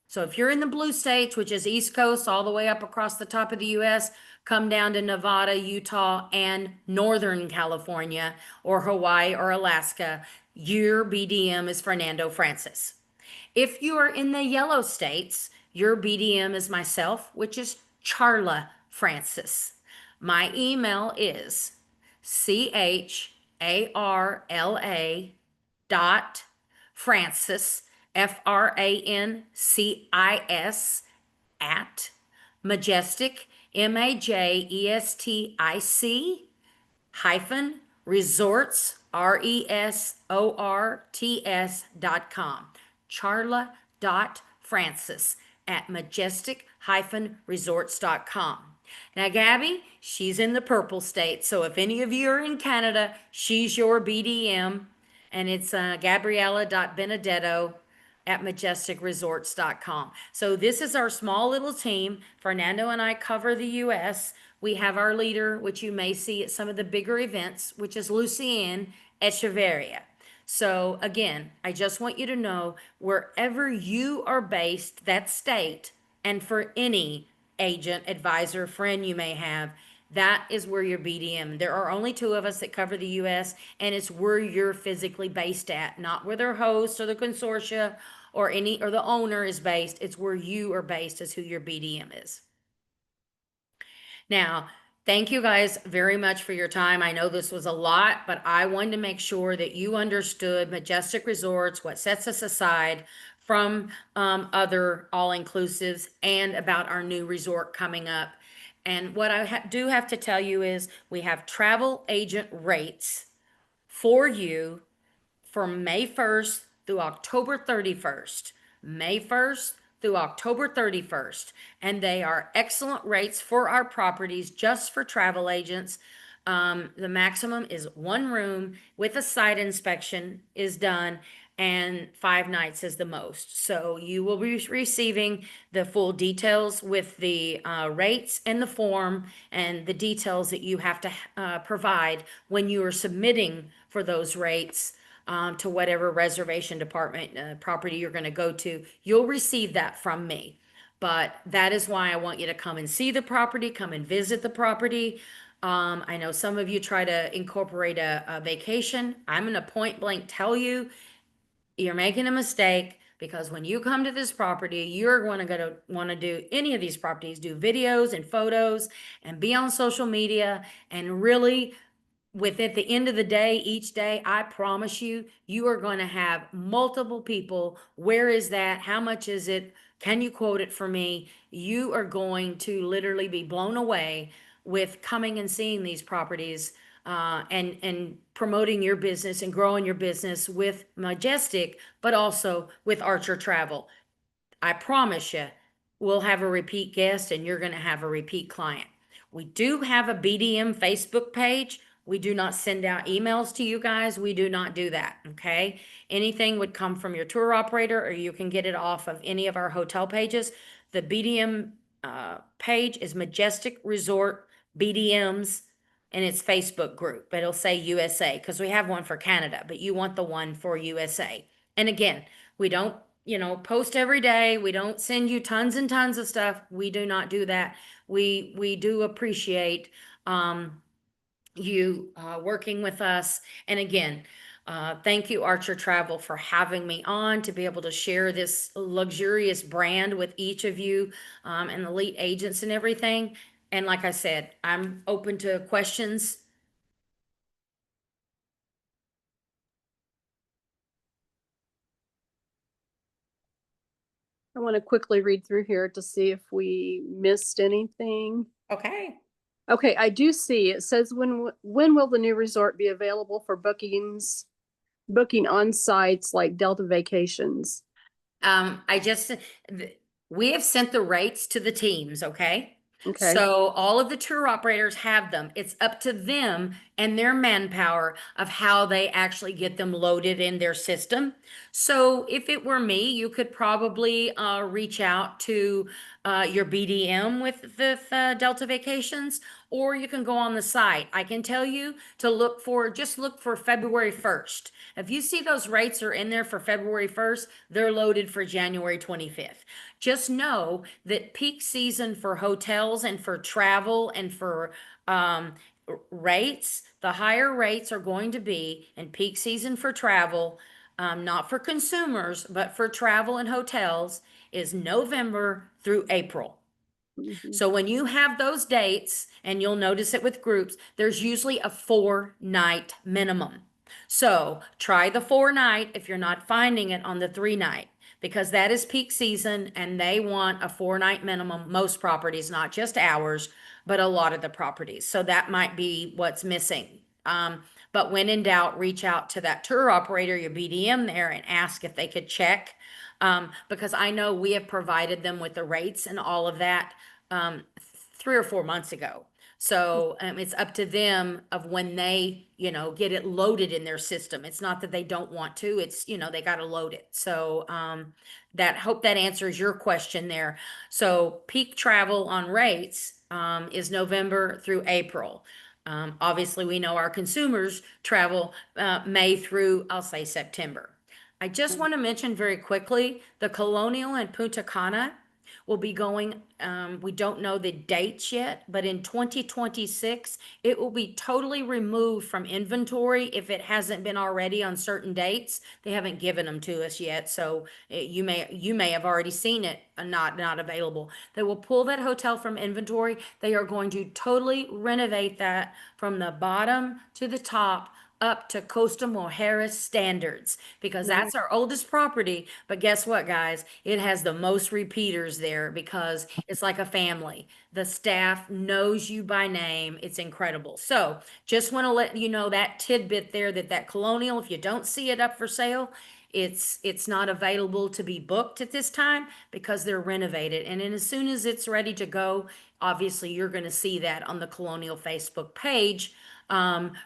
So if you're in the blue states, which is East Coast all the way up across the top of the US, come down to Nevada, Utah, and Northern California, or Hawaii or Alaska, your BDM is Fernando Francis. If you are in the yellow states, your BDM is myself, which is Charla Francis. My email is CHARLA dot Francis, FRANCIS at Majestic, MAJESTIC hyphen resorts, RESORTS.com. Charla.Francis at majestic-resorts.com. Now, Gabby, she's in the purple state. So if any of you are in Canada, she's your BDM. And it's Gabriella.Benedetto at majesticresorts.com. So this is our small little team. Fernando and I cover the U.S. We have our leader, which you may see at some of the bigger events, which is Lucienne Echeverria. So again, I just want you to know wherever you are based, that state, and for any agent, advisor, friend you may have, that is where your BDM. There are only 2 of us that cover the U.S., and it's where you're physically based at, not where their host or the consortia or the owner is based. It's where you are based is who your BDM is. Now, thank you guys very much for your time. I know this was a lot, but I wanted to make sure that you understood Majestic Resorts, what sets us aside from other all-inclusives, and about our new resort coming up. And what I do have to tell you is we have travel agent rates for you from May 1st through October 31st. May 1st through October 31st. And they are excellent rates for our properties just for travel agents. The maximum is 1 room with a site inspection is done, and 5 nights is the most. So you will be receiving the full details with the rates and the form and the details that you have to provide when you are submitting for those rates to whatever reservation department property you're going to go to. You'll receive that from me. But that is why I want you to come and see the property, come and visit the property. I know some of you try to incorporate a vacation. I'm going to point blank tell you, you're making a mistake, because when you come to this property, you're going to want to do any of these properties, do videos and photos and be on social media and really at the end of the day, each day, I promise you, you are going to have multiple people. Where is that? How much is it? Can you quote it for me? You are going to literally be blown away with coming and seeing these properties and promoting your business and growing your business with Majestic, but also with Archer Travel. I promise you, we'll have a repeat guest and you're going to have a repeat client. We do have a BDM Facebook page. We do not send out emails to you guys. We do not do that, okay? Anything would come from your tour operator, or you can get it off of any of our hotel pages. The BDM page is Majestic Resort BDMs, and it's Facebook group, but it'll say USA because we have one for Canada, but you want the one for USA. And again, we don't post every day. We don't send you tons and tons of stuff. We do not do that. We do appreciate you working with us. And again, Thank you, Archer Travel, for having me on to be able to share this luxurious brand with each of you, and the elite agents and everything. And like I said, I'm open to questions. I want to quickly read through here to see if we missed anything. Okay. Okay, I do see. It says when will the new resort be available for booking on sites like Delta Vacations? I just, we have sent the rates to the teams, okay? Okay. So all of the tour operators have them. It's up to them and their manpower of how they actually get them loaded in their system. So if it were me, you could probably reach out to your BDM with the Delta Vacations, or you can go on the site. I can tell you to just look for February 1st. If you see those rates are in there for February 1st, they're loaded for January 25th. Just know that peak season for hotels and for travel and for rates, the higher rates are going to be in peak season for travel, not for consumers, but for travel and hotels, is November through April. Mhm. So when you have those dates, and you'll notice it with groups, there's usually a 4-night minimum. So try the 4-night if you're not finding it on the 3-night, because that is peak season and they want a 4-night minimum. Most properties, not just ours, but a lot of the properties. So that might be what's missing. But when in doubt, reach out to that tour operator, your BDM there, and ask if they could check. Because I know we have provided them with the rates and all of that 3 or 4 months ago. So it's up to them of when they, get it loaded in their system. It's not that they don't want to, it's, they got to load it. So hope that answers your question there. So peak travel on rates is November through April. Obviously, we know our consumers travel May through, I'll say, September. I just want to mention very quickly, the Colonial and Punta Cana will be going, we don't know the dates yet, but in 2026, it will be totally removed from inventory if it hasn't been already on certain dates. They haven't given them to us yet, so you may have already seen it, not available. They will pull that hotel from inventory. They are going to totally renovate that from the bottom to the top, up to Costa Mujeres standards, because that's our oldest property. But guess what, guys? It has the most repeaters there because it's like a family. The staff knows you by name. It's incredible. So just want to let you know that tidbit there, that Colonial, if you don't see it up for sale, it's not available to be booked at this time because they're renovated. And then as soon as it's ready to go, obviously you're going to see that on the Colonial Facebook page.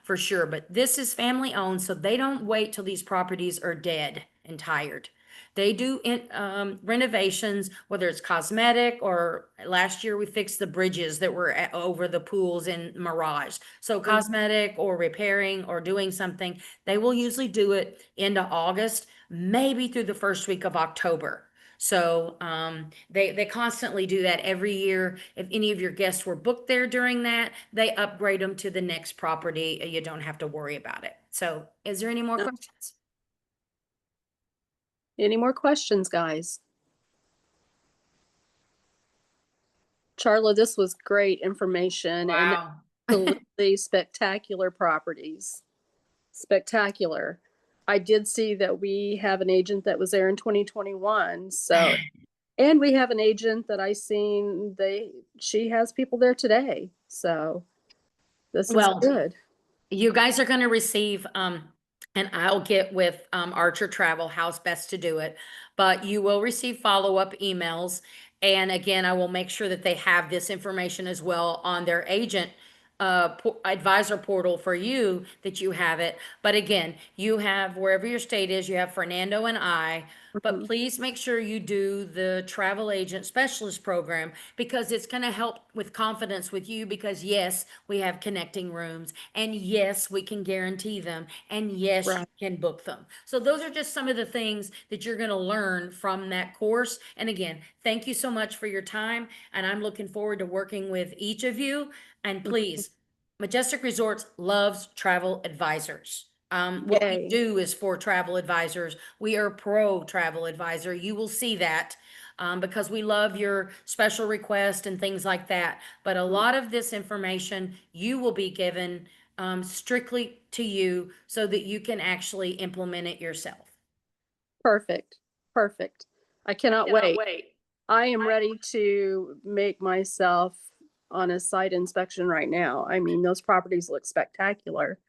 For sure. But this is family owned, so they don't wait till these properties are dead and tired. They do renovations, whether it's cosmetic, or last year we fixed the bridges that were over the pools in Mirage. So cosmetic or repairing or doing something, they will usually do it into August, maybe through the first week of October. So they constantly do that every year. If any of your guests were booked there during that, they upgrade them to the next property. You don't have to worry about it. So is there any more questions? Any more questions, guys? Charla, this was great information and Wow. absolutely spectacular properties. Spectacular. I did see that we have an agent that was there in 2021. So, and we have an agent that I seen, she has people there today. So this is Well, good. you guys are going to receive, and I'll get with Archer Travel how's best to do it, but you will receive follow-up emails. And again, I will make sure that they have this information as well on their agent advisor portal for you, that you have it. But again, you have, wherever your state is, you have Fernando and I. But Mhm. please make sure you do the travel agent specialist program, because it's going to help with confidence with you, because yes, we have connecting rooms, and yes, we can guarantee them, and yes, you Right. can book them. So those are just some of the things that you're going to learn from that course. And again, thank you so much for your time, and I'm looking forward to working with each of you. And Mhm. please, Majestic Resorts loves travel advisors. What we Yay. do is for travel advisors. We are pro travel advisor. You will see that because we love your special request and things like that. But a lot of this information you will be given strictly to you so that you can actually implement it yourself. Perfect. Perfect. I cannot wait. I am ready to make myself on a site inspection right now. I mean, those properties look spectacular.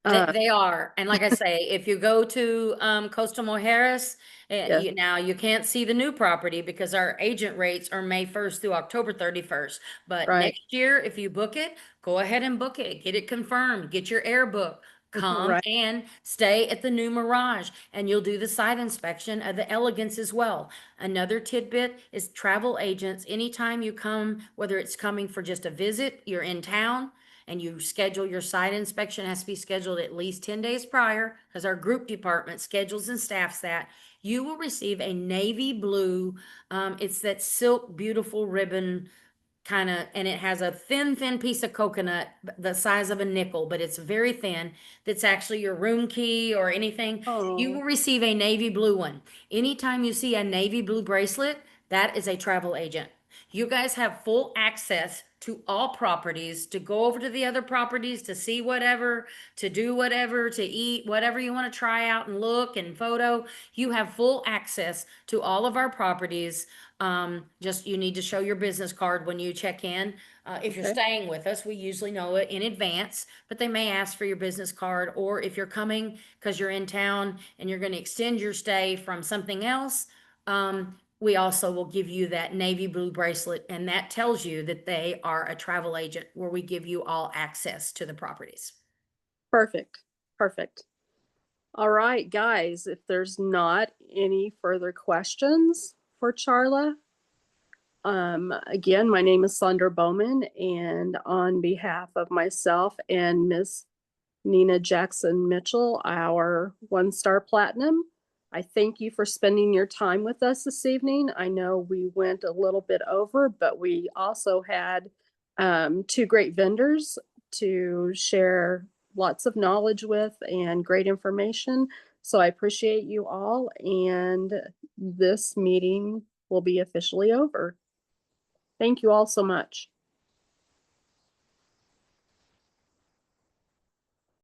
They are. And like I say, if you go to Coastal Mojares, Yeah. now you can't see the new property because our agent rates are May 1st through October 31st. But Right. next year, if you book it, go ahead and book it. Get it confirmed. Get your air book. Come Right. and stay at the new Mirage, and you'll do the site inspection of the Elegance as well. Another tidbit is travel agents, anytime you come, whether it's coming for just a visit, you're in town, and you schedule your site inspection, has to be scheduled at least 10 days prior because our group department schedules and staffs that. You will receive a navy blue, it's that silk beautiful ribbon kind of, and it has a thin piece of coconut the size of a nickel, but it's very thin. That's actually your room key or anything. You will Oh, receive a navy blue one. Anytime you see a navy blue bracelet, that is a travel agent. You guys have full access to all properties, to go over to the other properties, to see whatever, to do whatever, to eat, whatever you want to try out and look and photo. You have full access to all of our properties. Just you need to show your business card when you check in. If you're okay. staying with us, we usually know it in advance, but they may ask for your business card, or if you're coming because you're in town and you're going to extend your stay from something else, we also will give you that navy blue bracelet, and that tells you that they are a travel agent where we give you all access to the properties. Perfect. Perfect. All right, guys, if there's not any further questions for Charla, again, my name is Sandra Bowman, and on behalf of myself and Miss Nina Jackson Mitchell, our 1-star platinum, I thank you for spending your time with us this evening. I know we went a little bit over, but we also had 2 great vendors to share lots of knowledge with and great information. So I appreciate you all, and this meeting will be officially over. Thank you all so much.